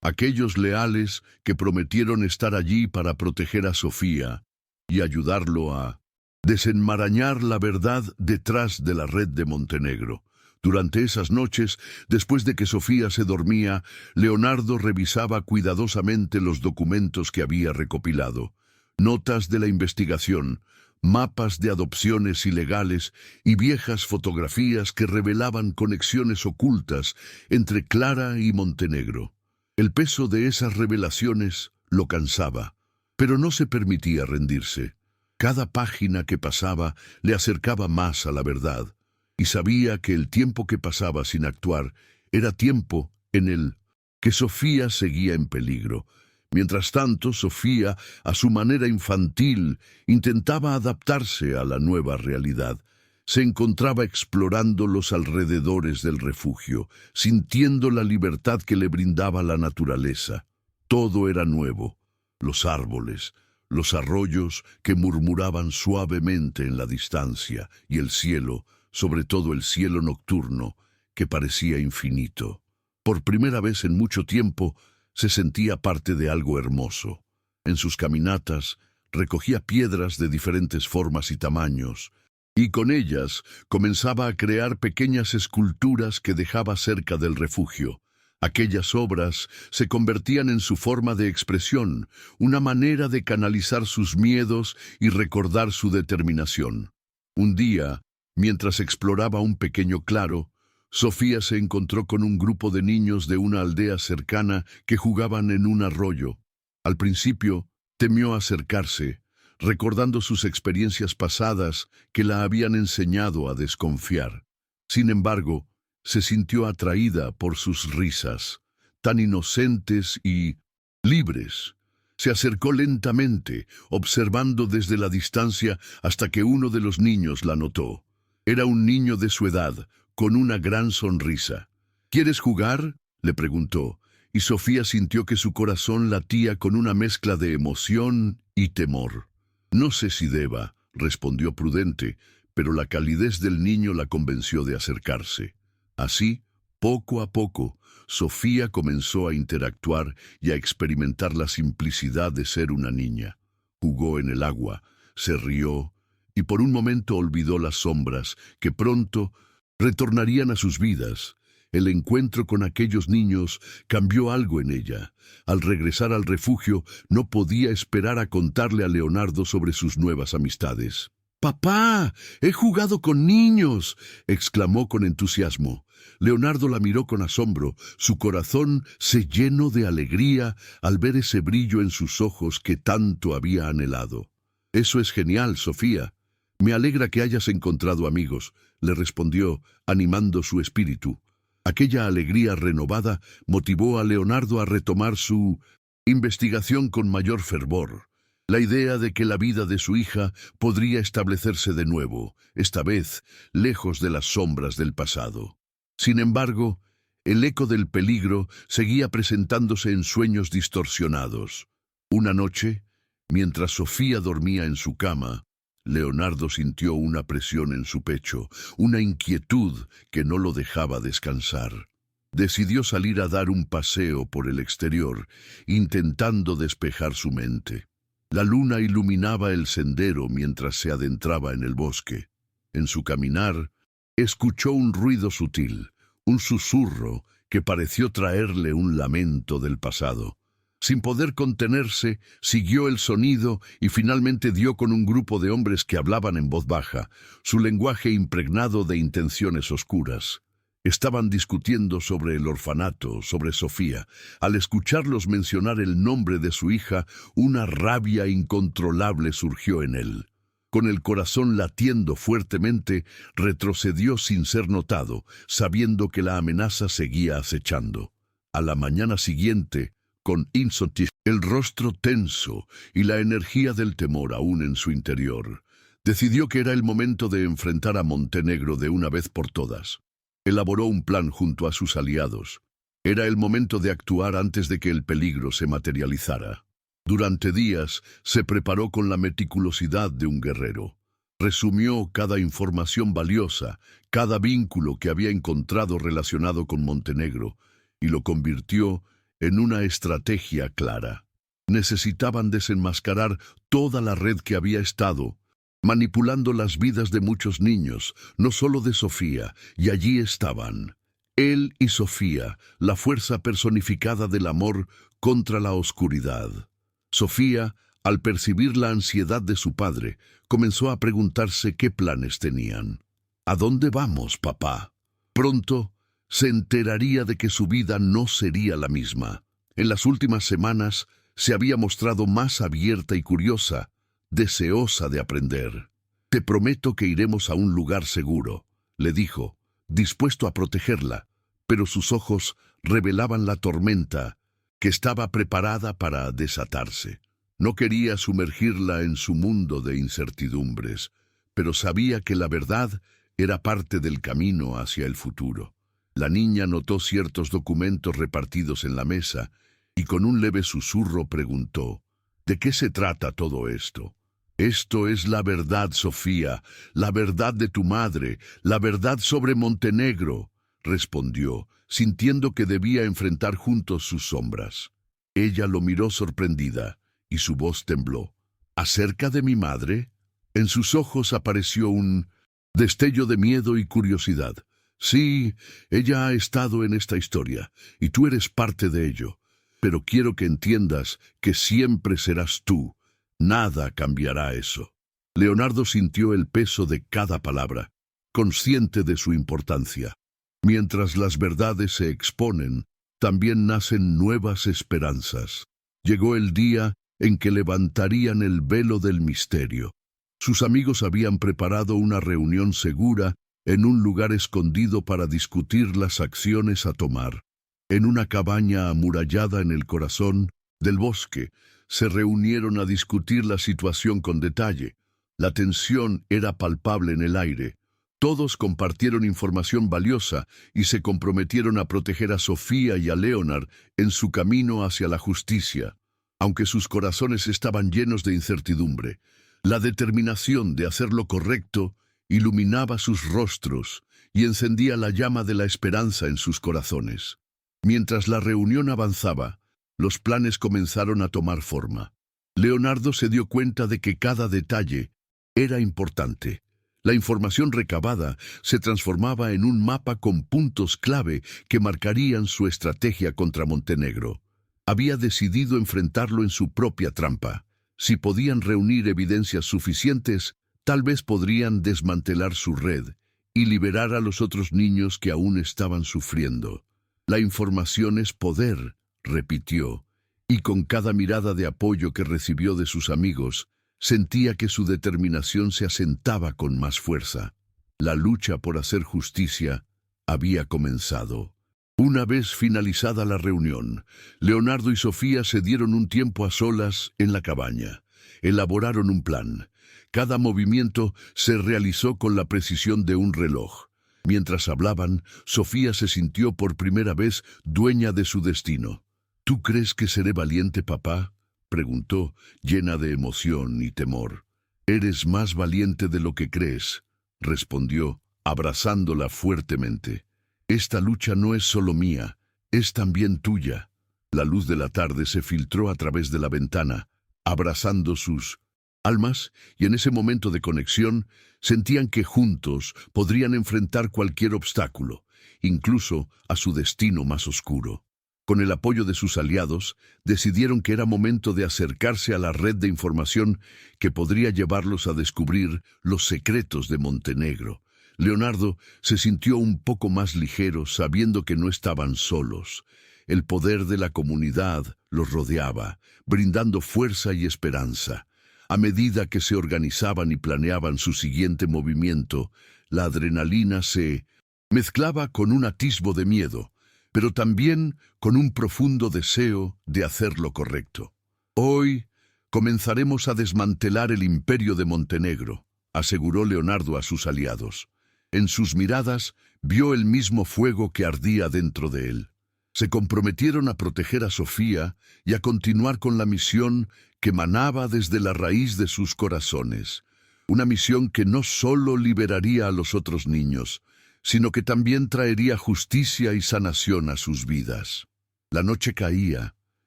aquellos leales que prometieron estar allí para proteger a Sofía y ayudarlo a desenmarañar la verdad detrás de la red de Montenegro. Durante esas noches, después de que Sofía se dormía, Leonardo revisaba cuidadosamente los documentos que había recopilado, notas de la investigación, mapas de adopciones ilegales y viejas fotografías que revelaban conexiones ocultas entre Clara y Montenegro. El peso de esas revelaciones lo cansaba, pero no se permitía rendirse. Cada página que pasaba le acercaba más a la verdad, y sabía que el tiempo que pasaba sin actuar era tiempo en el que Sofía seguía en peligro. Mientras tanto, Sofía, a su manera infantil, intentaba adaptarse a la nueva realidad. Se encontraba explorando los alrededores del refugio, sintiendo la libertad que le brindaba la naturaleza. Todo era nuevo: los árboles, los arroyos que murmuraban suavemente en la distancia, y el cielo, sobre todo el cielo nocturno, que parecía infinito. Por primera vez en mucho tiempo, se sentía parte de algo hermoso. En sus caminatas, recogía piedras de diferentes formas y tamaños, y con ellas comenzaba a crear pequeñas esculturas que dejaba cerca del refugio. Aquellas obras se convertían en su forma de expresión, una manera de canalizar sus miedos y recordar su determinación. Un día, mientras exploraba un pequeño claro, Sofía se encontró con un grupo de niños de una aldea cercana que jugaban en un arroyo. Al principio, temió acercarse, recordando sus experiencias pasadas que la habían enseñado a desconfiar. Sin embargo, se sintió atraída por sus risas, tan inocentes y libres. Se acercó lentamente, observando desde la distancia hasta que uno de los niños la notó. Era un niño de su edad, con una gran sonrisa. ¿Quieres jugar?, le preguntó, y Sofía sintió que su corazón latía con una mezcla de emoción y temor. No sé si deba, respondió prudente, pero la calidez del niño la convenció de acercarse. Así, poco a poco, Sofía comenzó a interactuar y a experimentar la simplicidad de ser una niña. Jugó en el agua, se rió, y por un momento olvidó las sombras que pronto retornarían a sus vidas. El encuentro con aquellos niños cambió algo en ella. Al regresar al refugio, no podía esperar a contarle a Leonardo sobre sus nuevas amistades. «¡Papá! ¡He jugado con niños!», exclamó con entusiasmo. Leonardo la miró con asombro. Su corazón se llenó de alegría al ver ese brillo en sus ojos que tanto había anhelado. «Eso es genial, Sofía. Me alegra que hayas encontrado amigos», le respondió, animando su espíritu. Aquella alegría renovada motivó a Leonardo a retomar su investigación con mayor fervor. La idea de que la vida de su hija podría establecerse de nuevo, esta vez lejos de las sombras del pasado. Sin embargo, el eco del peligro seguía presentándose en sueños distorsionados. Una noche, mientras Sofía dormía en su cama, Leonardo sintió una presión en su pecho, una inquietud que no lo dejaba descansar. Decidió salir a dar un paseo por el exterior, intentando despejar su mente. La luna iluminaba el sendero mientras se adentraba en el bosque. En su caminar, escuchó un ruido sutil, un susurro que pareció traerle un lamento del pasado. Sin poder contenerse, siguió el sonido y finalmente dio con un grupo de hombres que hablaban en voz baja, su lenguaje impregnado de intenciones oscuras. Estaban discutiendo sobre el orfanato, sobre Sofía. Al escucharlos mencionar el nombre de su hija, una rabia incontrolable surgió en él. Con el corazón latiendo fuertemente, retrocedió sin ser notado, sabiendo que la amenaza seguía acechando. A la mañana siguiente, con insomnio, el rostro tenso y la energía del temor aún en su interior, decidió que era el momento de enfrentar a Montenegro de una vez por todas. Elaboró un plan junto a sus aliados. Era el momento de actuar antes de que el peligro se materializara. Durante días se preparó con la meticulosidad de un guerrero. Resumió cada información valiosa, cada vínculo que había encontrado relacionado con Montenegro, y lo convirtió en una estrategia clara. Necesitaban desenmascarar toda la red que había estado manipulando las vidas de muchos niños, no solo de Sofía, y allí estaban. Él y Sofía, la fuerza personificada del amor contra la oscuridad. Sofía, al percibir la ansiedad de su padre, comenzó a preguntarse qué planes tenían. ¿A dónde vamos, papá? Pronto se enteraría de que su vida no sería la misma. En las últimas semanas se había mostrado más abierta y curiosa, deseosa de aprender. «Te prometo que iremos a un lugar seguro», le dijo, dispuesto a protegerla, pero sus ojos revelaban la tormenta que estaba preparada para desatarse. No quería sumergirla en su mundo de incertidumbres, pero sabía que la verdad era parte del camino hacia el futuro. La niña notó ciertos documentos repartidos en la mesa y con un leve susurro preguntó, «¿De qué se trata todo esto?» «Esto es la verdad, Sofía, la verdad de tu madre, la verdad sobre Montenegro», respondió, sintiendo que debía enfrentar juntos sus sombras. Ella lo miró sorprendida y su voz tembló. «¿Acerca de mi madre?» En sus ojos apareció un destello de miedo y curiosidad. «Sí, ella ha estado en esta historia, y tú eres parte de ello. Pero quiero que entiendas que siempre serás tú. Nada cambiará eso». Leonardo sintió el peso de cada palabra, consciente de su importancia. Mientras las verdades se exponen, también nacen nuevas esperanzas. Llegó el día en que levantarían el velo del misterio. Sus amigos habían preparado una reunión segura en un lugar escondido para discutir las acciones a tomar. En una cabaña amurallada en el corazón del bosque, se reunieron a discutir la situación con detalle. La tensión era palpable en el aire. Todos compartieron información valiosa y se comprometieron a proteger a Sofía y a Leonard en su camino hacia la justicia. Aunque sus corazones estaban llenos de incertidumbre, la determinación de hacer lo correcto iluminaba sus rostros y encendía la llama de la esperanza en sus corazones. Mientras la reunión avanzaba, los planes comenzaron a tomar forma. Leonardo se dio cuenta de que cada detalle era importante. La información recabada se transformaba en un mapa con puntos clave que marcarían su estrategia contra Montenegro. Había decidido enfrentarlo en su propia trampa. Si podían reunir evidencias suficientes, tal vez podrían desmantelar su red y liberar a los otros niños que aún estaban sufriendo. «La información es poder», repitió, y con cada mirada de apoyo que recibió de sus amigos, sentía que su determinación se asentaba con más fuerza. La lucha por hacer justicia había comenzado. Una vez finalizada la reunión, Leonardo y Sofía se dieron un tiempo a solas en la cabaña. Elaboraron un plan. Cada movimiento se realizó con la precisión de un reloj. Mientras hablaban, Sofía se sintió por primera vez dueña de su destino. «¿Tú crees que seré valiente, papá?», preguntó, llena de emoción y temor. «Eres más valiente de lo que crees», respondió, abrazándola fuertemente. «Esta lucha no es solo mía, es también tuya». La luz de la tarde se filtró a través de la ventana, abrazando sus almas, y en ese momento de conexión sentían que juntos podrían enfrentar cualquier obstáculo, incluso a su destino más oscuro. Con el apoyo de sus aliados, decidieron que era momento de acercarse a la red de información que podría llevarlos a descubrir los secretos de Montenegro. Leonardo se sintió un poco más ligero sabiendo que no estaban solos. El poder de la comunidad los rodeaba, brindando fuerza y esperanza. A medida que se organizaban y planeaban su siguiente movimiento, la adrenalina se mezclaba con un atisbo de miedo, pero también con un profundo deseo de hacer lo correcto. «Hoy comenzaremos a desmantelar el imperio de Montenegro», aseguró Leonardo a sus aliados. En sus miradas vio el mismo fuego que ardía dentro de él. Se comprometieron a proteger a Sofía y a continuar con la misión que manaba desde la raíz de sus corazones. Una misión que no solo liberaría a los otros niños, sino que también traería justicia y sanación a sus vidas. La noche caía,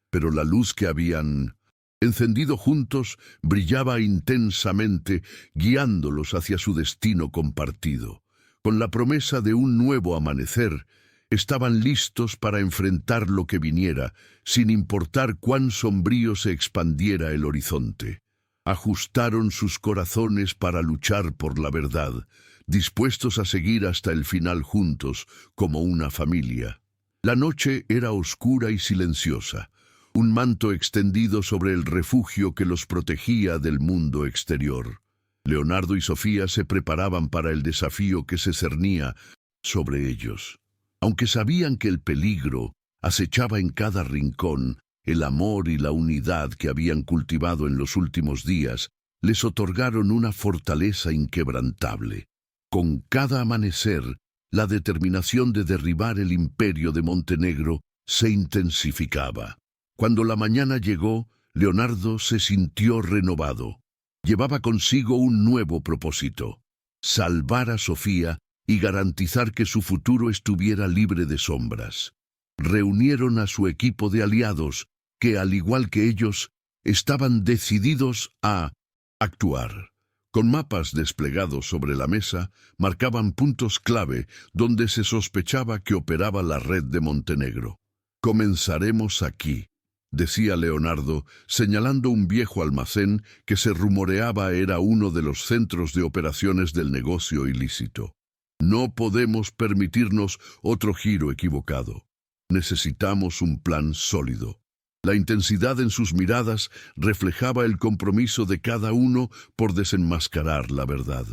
pero la luz que habían encendido juntos, brillaba intensamente, guiándolos hacia su destino compartido. Con la promesa de un nuevo amanecer, estaban listos para enfrentar lo que viniera, sin importar cuán sombrío se expandiera el horizonte. Ajustaron sus corazones para luchar por la verdad, dispuestos a seguir hasta el final juntos, como una familia. La noche era oscura y silenciosa, un manto extendido sobre el refugio que los protegía del mundo exterior. Leonardo y Sofía se preparaban para el desafío que se cernía sobre ellos. Aunque sabían que el peligro acechaba en cada rincón, el amor y la unidad que habían cultivado en los últimos días les otorgaron una fortaleza inquebrantable. Con cada amanecer, la determinación de derribar el imperio de Montenegro se intensificaba. Cuando la mañana llegó, Leonardo se sintió renovado. Llevaba consigo un nuevo propósito: salvar a Sofía y garantizar que su futuro estuviera libre de sombras. Reunieron a su equipo de aliados, que, al igual que ellos, estaban decididos a actuar. Con mapas desplegados sobre la mesa, marcaban puntos clave donde se sospechaba que operaba la red de Montenegro. «Comenzaremos aquí», decía Leonardo, señalando un viejo almacén que se rumoreaba era uno de los centros de operaciones del negocio ilícito. «No podemos permitirnos otro giro equivocado. Necesitamos un plan sólido». La intensidad en sus miradas reflejaba el compromiso de cada uno por desenmascarar la verdad.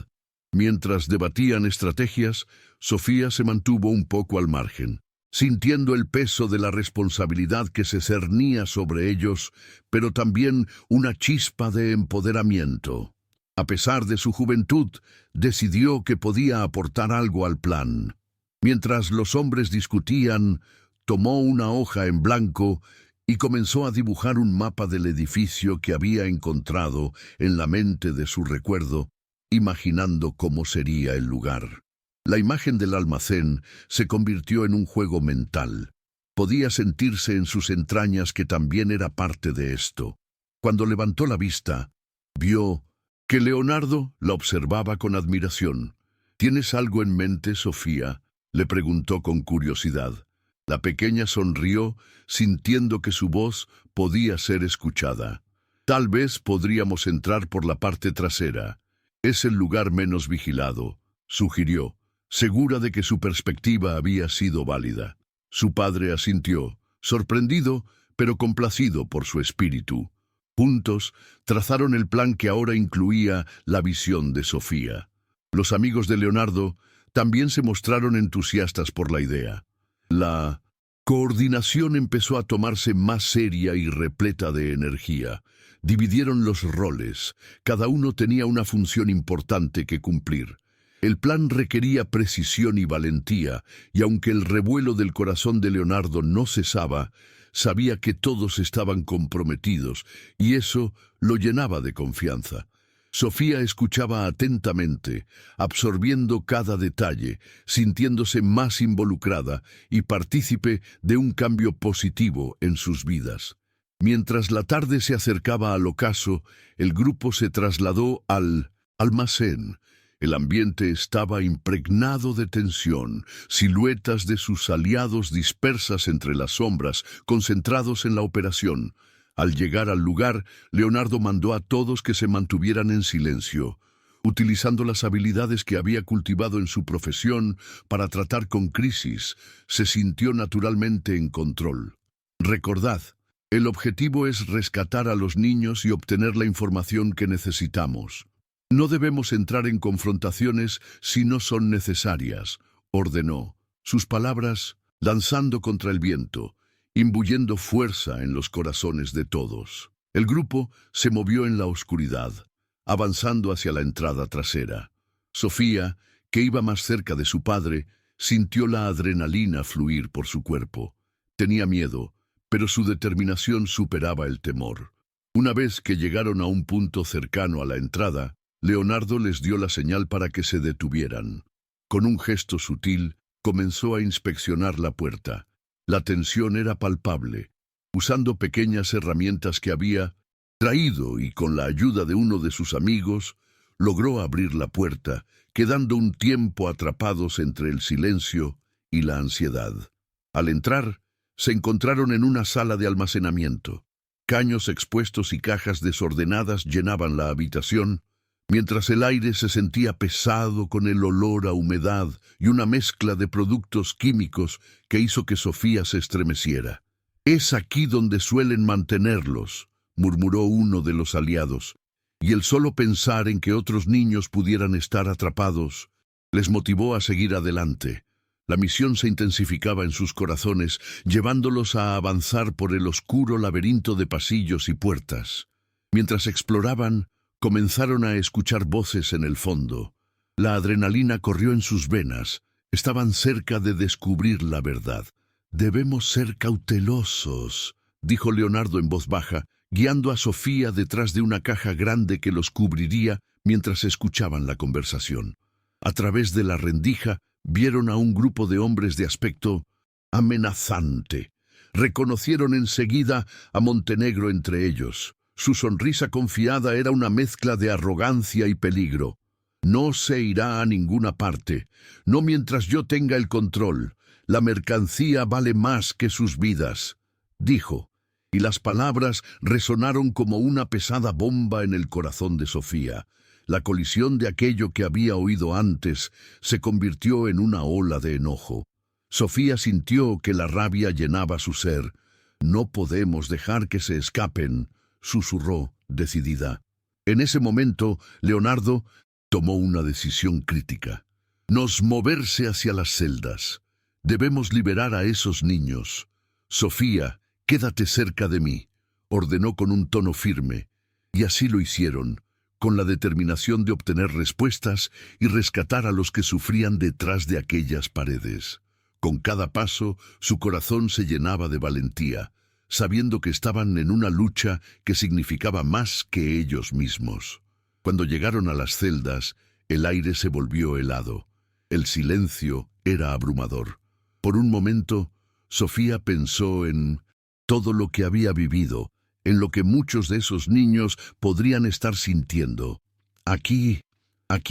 Mientras debatían estrategias, Sofía se mantuvo un poco al margen, sintiendo el peso de la responsabilidad que se cernía sobre ellos, pero también una chispa de empoderamiento. A pesar de su juventud, decidió que podía aportar algo al plan. Mientras los hombres discutían, tomó una hoja en blanco y comenzó a dibujar un mapa del edificio que había encontrado en la mente de su recuerdo, imaginando cómo sería el lugar. La imagen del almacén se convirtió en un juego mental. Podía sentirse en sus entrañas que también era parte de esto. Cuando levantó la vista, vio que Leonardo la observaba con admiración. «¿Tienes algo en mente, Sofía?», le preguntó con curiosidad. La pequeña sonrió, sintiendo que su voz podía ser escuchada. «Tal vez podríamos entrar por la parte trasera. Es el lugar menos vigilado», sugirió, segura de que su perspectiva había sido válida. Su padre asintió, sorprendido, pero complacido por su espíritu. Juntos, trazaron el plan que ahora incluía la visión de Sofía. Los amigos de Leonardo también se mostraron entusiastas por la idea. La coordinación empezó a tomarse más seria y repleta de energía. Dividieron los roles. Cada uno tenía una función importante que cumplir. El plan requería precisión y valentía, y aunque el revuelo del corazón de Leonardo no cesaba, sabía que todos estaban comprometidos, y eso lo llenaba de confianza. Sofía escuchaba atentamente, absorbiendo cada detalle, sintiéndose más involucrada y partícipe de un cambio positivo en sus vidas. Mientras la tarde se acercaba al ocaso, el grupo se trasladó al almacén. El ambiente estaba impregnado de tensión, siluetas de sus aliados dispersas entre las sombras, concentrados en la operación. Al llegar al lugar, Leonardo mandó a todos que se mantuvieran en silencio, utilizando las habilidades que había cultivado en su profesión para tratar con crisis. Se sintió naturalmente en control. «Recordad, el objetivo es rescatar a los niños y obtener la información que necesitamos. No debemos entrar en confrontaciones si no son necesarias», ordenó, sus palabras lanzando contra el viento, imbuyendo fuerza en los corazones de todos. El grupo se movió en la oscuridad, avanzando hacia la entrada trasera. Sofía, que iba más cerca de su padre, sintió la adrenalina fluir por su cuerpo. Tenía miedo, pero su determinación superaba el temor. Una vez que llegaron a un punto cercano a la entrada, Leonardo les dio la señal para que se detuvieran. Con un gesto sutil, comenzó a inspeccionar la puerta. La tensión era palpable. Usando pequeñas herramientas que había, Traído y con la ayuda de uno de sus amigos, logró abrir la puerta, quedando un tiempo atrapados entre el silencio y la ansiedad. Al entrar, se encontraron en una sala de almacenamiento. Caños expuestos y cajas desordenadas llenaban la habitación, mientras el aire se sentía pesado con el olor a humedad y una mezcla de productos químicos que hizo que Sofía se estremeciera. «Es aquí donde suelen mantenerlos», murmuró uno de los aliados, y el solo pensar en que otros niños pudieran estar atrapados les motivó a seguir adelante. La misión se intensificaba en sus corazones, llevándolos a avanzar por el oscuro laberinto de pasillos y puertas. Mientras exploraban, comenzaron a escuchar voces en el fondo. La adrenalina corrió en sus venas. Estaban cerca de descubrir la verdad. «Debemos ser cautelosos», dijo Leonardo en voz baja, guiando a Sofía detrás de una caja grande que los cubriría mientras escuchaban la conversación. A través de la rendija vieron a un grupo de hombres de aspecto amenazante. Reconocieron enseguida a Montenegro entre ellos. Su sonrisa confiada era una mezcla de arrogancia y peligro. «No se irá a ninguna parte, no mientras yo tenga el control. La mercancía vale más que sus vidas», dijo, y las palabras resonaron como una pesada bomba en el corazón de Sofía. La colisión de aquello que había oído antes se convirtió en una ola de enojo. Sofía sintió que la rabia llenaba su ser. «No podemos dejar que se escapen», susurró, decidida. En ese momento, Leonardo tomó una decisión crítica. «Nos moverse hacia las celdas. Debemos liberar a esos niños. Sofía, quédate cerca de mí», ordenó con un tono firme, y así lo hicieron, con la determinación de obtener respuestas y rescatar a los que sufrían detrás de aquellas paredes. Con cada paso, su corazón se llenaba de valentía, sabiendo que estaban en una lucha que significaba más que ellos mismos. Cuando llegaron a las celdas, el aire se volvió helado. El silencio era abrumador. Por un momento, Sofía pensó en todo lo que había vivido, en lo que muchos de esos niños podrían estar sintiendo. Aquí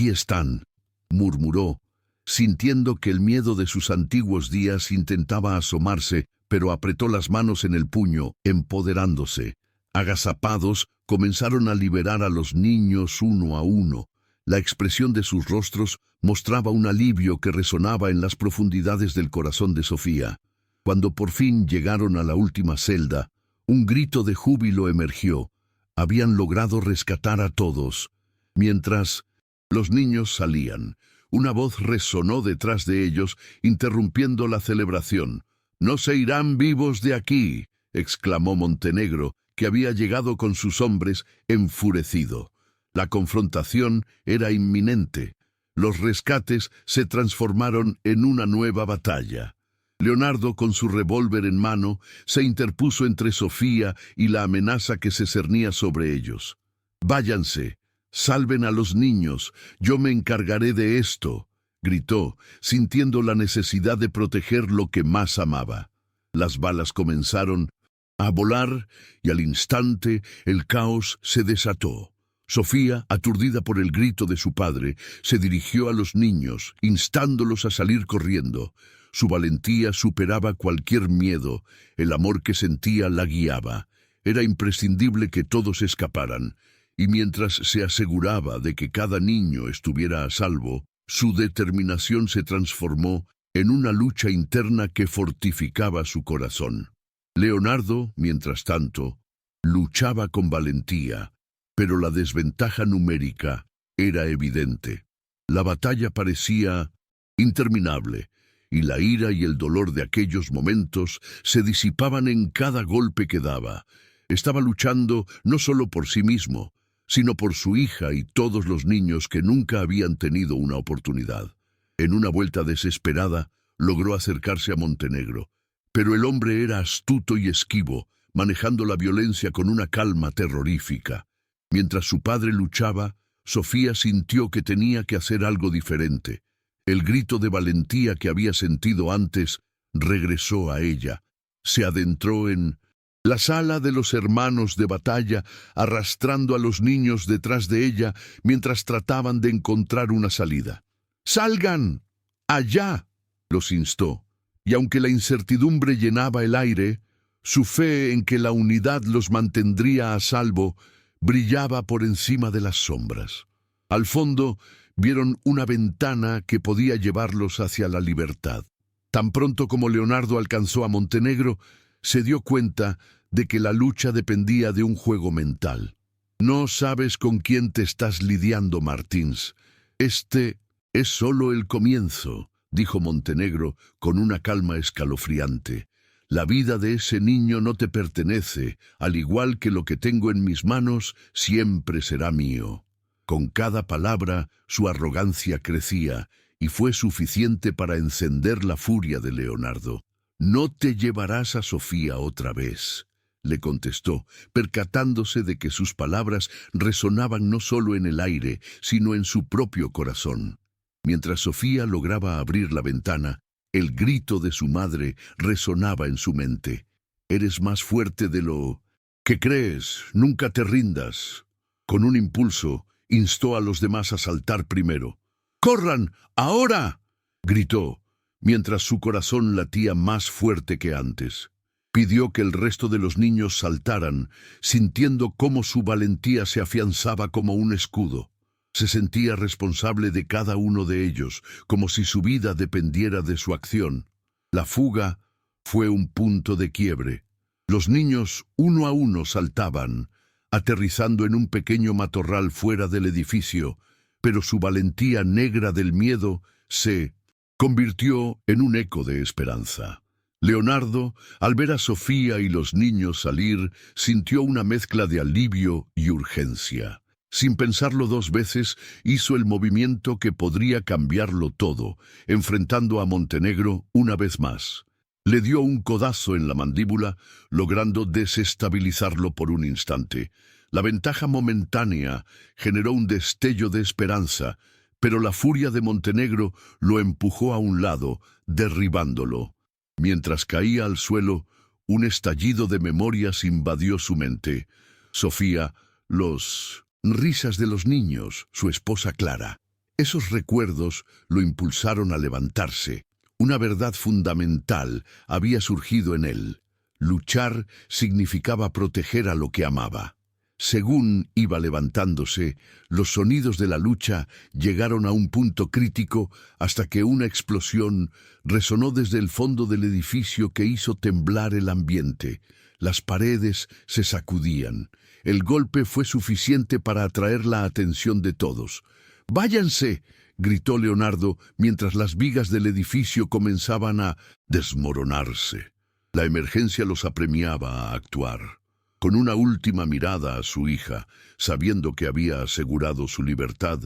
están», murmuró, sintiendo que el miedo de sus antiguos días intentaba asomarse, pero apretó las manos en el puño, empoderándose. Agazapados, comenzaron a liberar a los niños uno a uno. La expresión de sus rostros mostraba un alivio que resonaba en las profundidades del corazón de Sofía. Cuando por fin llegaron a la última celda, un grito de júbilo emergió. Habían logrado rescatar a todos. Mientras los niños salían, una voz resonó detrás de ellos, interrumpiendo la celebración. «No se irán vivos de aquí», exclamó Montenegro, que había llegado con sus hombres, enfurecido. La confrontación era inminente. Los rescates se transformaron en una nueva batalla. Leonardo, con su revólver en mano, se interpuso entre Sofía y la amenaza que se cernía sobre ellos. «Váyanse, salven a los niños, yo me encargaré de esto», gritó, sintiendo la necesidad de proteger lo que más amaba. Las balas comenzaron a volar y al instante el caos se desató. Sofía, aturdida por el grito de su padre, se dirigió a los niños, instándolos a salir corriendo. Su valentía superaba cualquier miedo, el amor que sentía la guiaba. Era imprescindible que todos escaparan, y mientras se aseguraba de que cada niño estuviera a salvo, su determinación se transformó en una lucha interna que fortificaba su corazón. Leonardo, mientras tanto, luchaba con valentía, pero la desventaja numérica era evidente. La batalla parecía interminable, y la ira y el dolor de aquellos momentos se disipaban en cada golpe que daba. Estaba luchando no solo por sí mismo, sino por su hija y todos los niños que nunca habían tenido una oportunidad. En una vuelta desesperada, logró acercarse a Montenegro, pero el hombre era astuto y esquivo, manejando la violencia con una calma terrorífica. Mientras su padre luchaba, Sofía sintió que tenía que hacer algo diferente. El grito de valentía que había sentido antes regresó a ella. Se adentró en La sala de los hermanos de batalla, arrastrando a los niños detrás de ella mientras trataban de encontrar una salida. ¡Salgan! ¡Allá!, los instó, y aunque la incertidumbre llenaba el aire, su fe en que la unidad los mantendría a salvo brillaba por encima de las sombras. Al fondo vieron una ventana que podía llevarlos hacia la libertad. Tan pronto como Leonardo alcanzó a Montenegro, se dio cuenta de que la lucha dependía de un juego mental. No sabes con quién te estás lidiando, Martins. Este es solo el comienzo, dijo Montenegro con una calma escalofriante. La vida de ese niño no te pertenece, al igual que lo que tengo en mis manos siempre será mío. Con cada palabra su arrogancia crecía, y fue suficiente para encender la furia de Leonardo. «No te llevarás a Sofía otra vez», le contestó, percatándose de que sus palabras resonaban no solo en el aire, sino en su propio corazón. Mientras Sofía lograba abrir la ventana, el grito de su madre resonaba en su mente. «Eres más fuerte de lo que crees, nunca te rindas». Con un impulso, instó a los demás a saltar primero. «¡Corran! ¡Ahora!», gritó, mientras su corazón latía más fuerte que antes. Pidió que el resto de los niños saltaran, sintiendo cómo su valentía se afianzaba como un escudo. Se sentía responsable de cada uno de ellos, como si su vida dependiera de su acción. La fuga fue un punto de quiebre. Los niños, uno a uno, saltaban, aterrizando en un pequeño matorral fuera del edificio, pero su valentía negra del miedo se convirtió en un eco de esperanza. Leonardo, al ver a Sofía y los niños salir, sintió una mezcla de alivio y urgencia. Sin pensarlo dos veces, hizo el movimiento que podría cambiarlo todo, enfrentando a Montenegro una vez más. Le dio un codazo en la mandíbula, logrando desestabilizarlo por un instante. La ventaja momentánea generó un destello de esperanza, pero la furia de Montenegro lo empujó a un lado, derribándolo. Mientras caía al suelo, un estallido de memorias invadió su mente. Sofía, los risas de los niños, su esposa Clara. Esos recuerdos lo impulsaron a levantarse. Una verdad fundamental había surgido en él. Luchar significaba proteger a lo que amaba. Según iba levantándose, los sonidos de la lucha llegaron a un punto crítico hasta que una explosión resonó desde el fondo del edificio que hizo temblar el ambiente. Las paredes se sacudían. El golpe fue suficiente para atraer la atención de todos. «¡Váyanse!», gritó Leonardo mientras las vigas del edificio comenzaban a desmoronarse. La emergencia los apremiaba a actuar. Con una última mirada a su hija, sabiendo que había asegurado su libertad,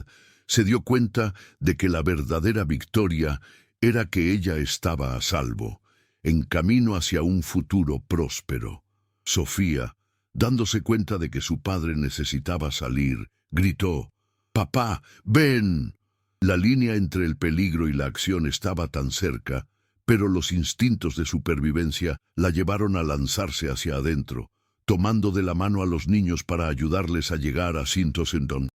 se dio cuenta de que la verdadera victoria era que ella estaba a salvo, en camino hacia un futuro próspero. Sofía, dándose cuenta de que su padre necesitaba salir, gritó: «¡Papá, ven!». La línea entre el peligro y la acción estaba tan cerca, pero los instintos de supervivencia la llevaron a lanzarse hacia adentro, tomando de la mano a los niños para ayudarles a llegar a Sintosendon.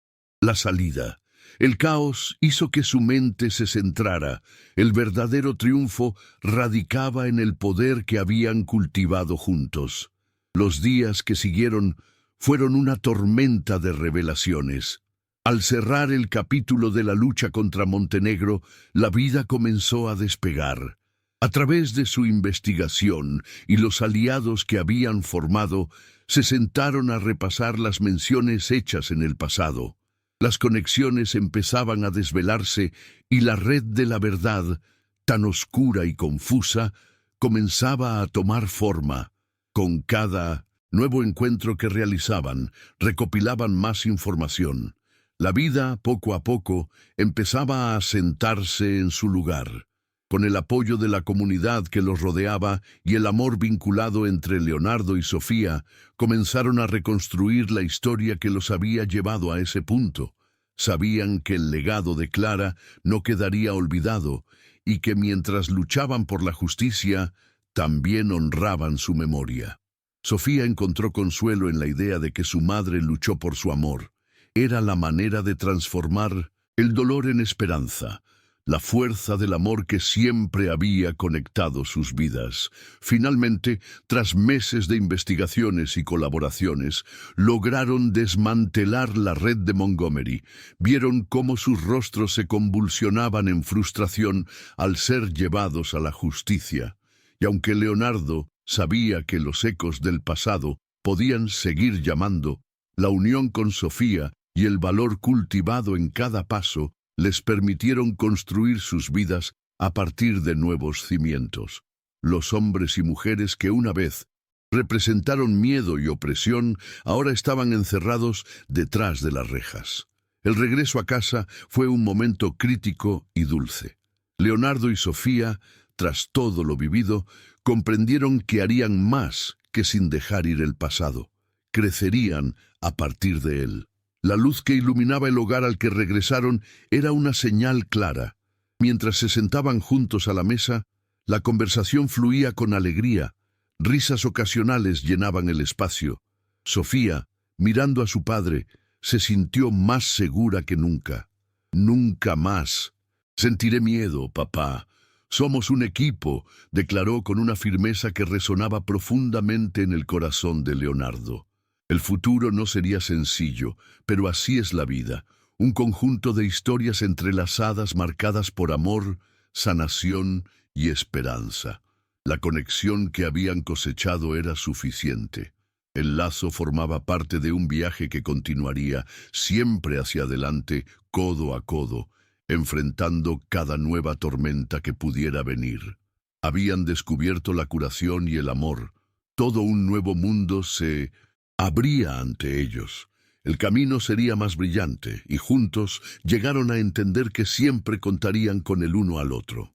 La salida. El caos hizo que su mente se centrara. El verdadero triunfo radicaba en el poder que habían cultivado juntos. Los días que siguieron fueron una tormenta de revelaciones. Al cerrar el capítulo de la lucha contra Montenegro, la vida comenzó a despegar. A través de su investigación y los aliados que habían formado, se sentaron a repasar las menciones hechas en el pasado. Las conexiones empezaban a desvelarse y la red de la verdad, tan oscura y confusa, comenzaba a tomar forma. Con cada nuevo encuentro que realizaban, recopilaban más información. La vida, poco a poco, empezaba a asentarse en su lugar. Con el apoyo de la comunidad que los rodeaba y el amor vinculado entre Leonardo y Sofía, comenzaron a reconstruir la historia que los había llevado a ese punto. Sabían que el legado de Clara no quedaría olvidado y que mientras luchaban por la justicia, también honraban su memoria. Sofía encontró consuelo en la idea de que su madre luchó por su amor. Era la manera de transformar el dolor en esperanza, la fuerza del amor que siempre había conectado sus vidas. Finalmente, tras meses de investigaciones y colaboraciones, lograron desmantelar la red de Montgomery. Vieron cómo sus rostros se convulsionaban en frustración al ser llevados a la justicia. Y aunque Leonardo sabía que los ecos del pasado podían seguir llamando, la unión con Sofía y el valor cultivado en cada paso les permitieron construir sus vidas a partir de nuevos cimientos. Los hombres y mujeres que una vez representaron miedo y opresión, ahora estaban encerrados detrás de las rejas. El regreso a casa fue un momento crítico y dulce. Leonardo y Sofía, tras todo lo vivido, comprendieron que harían más que sin dejar ir el pasado. Crecerían a partir de él. La luz que iluminaba el hogar al que regresaron era una señal clara. Mientras se sentaban juntos a la mesa, la conversación fluía con alegría. Risas ocasionales llenaban el espacio. Sofía, mirando a su padre, se sintió más segura que nunca. Nunca más sentiré miedo, papá. Somos un equipo, declaró con una firmeza que resonaba profundamente en el corazón de Leonardo. El futuro no sería sencillo, pero así es la vida, un conjunto de historias entrelazadas marcadas por amor, sanación y esperanza. La conexión que habían cosechado era suficiente. El lazo formaba parte de un viaje que continuaría siempre hacia adelante, codo a codo, enfrentando cada nueva tormenta que pudiera venir. Habían descubierto la curación y el amor. Todo un nuevo mundo se abría ante ellos. El camino sería más brillante y juntos llegaron a entender que siempre contarían con el uno al otro.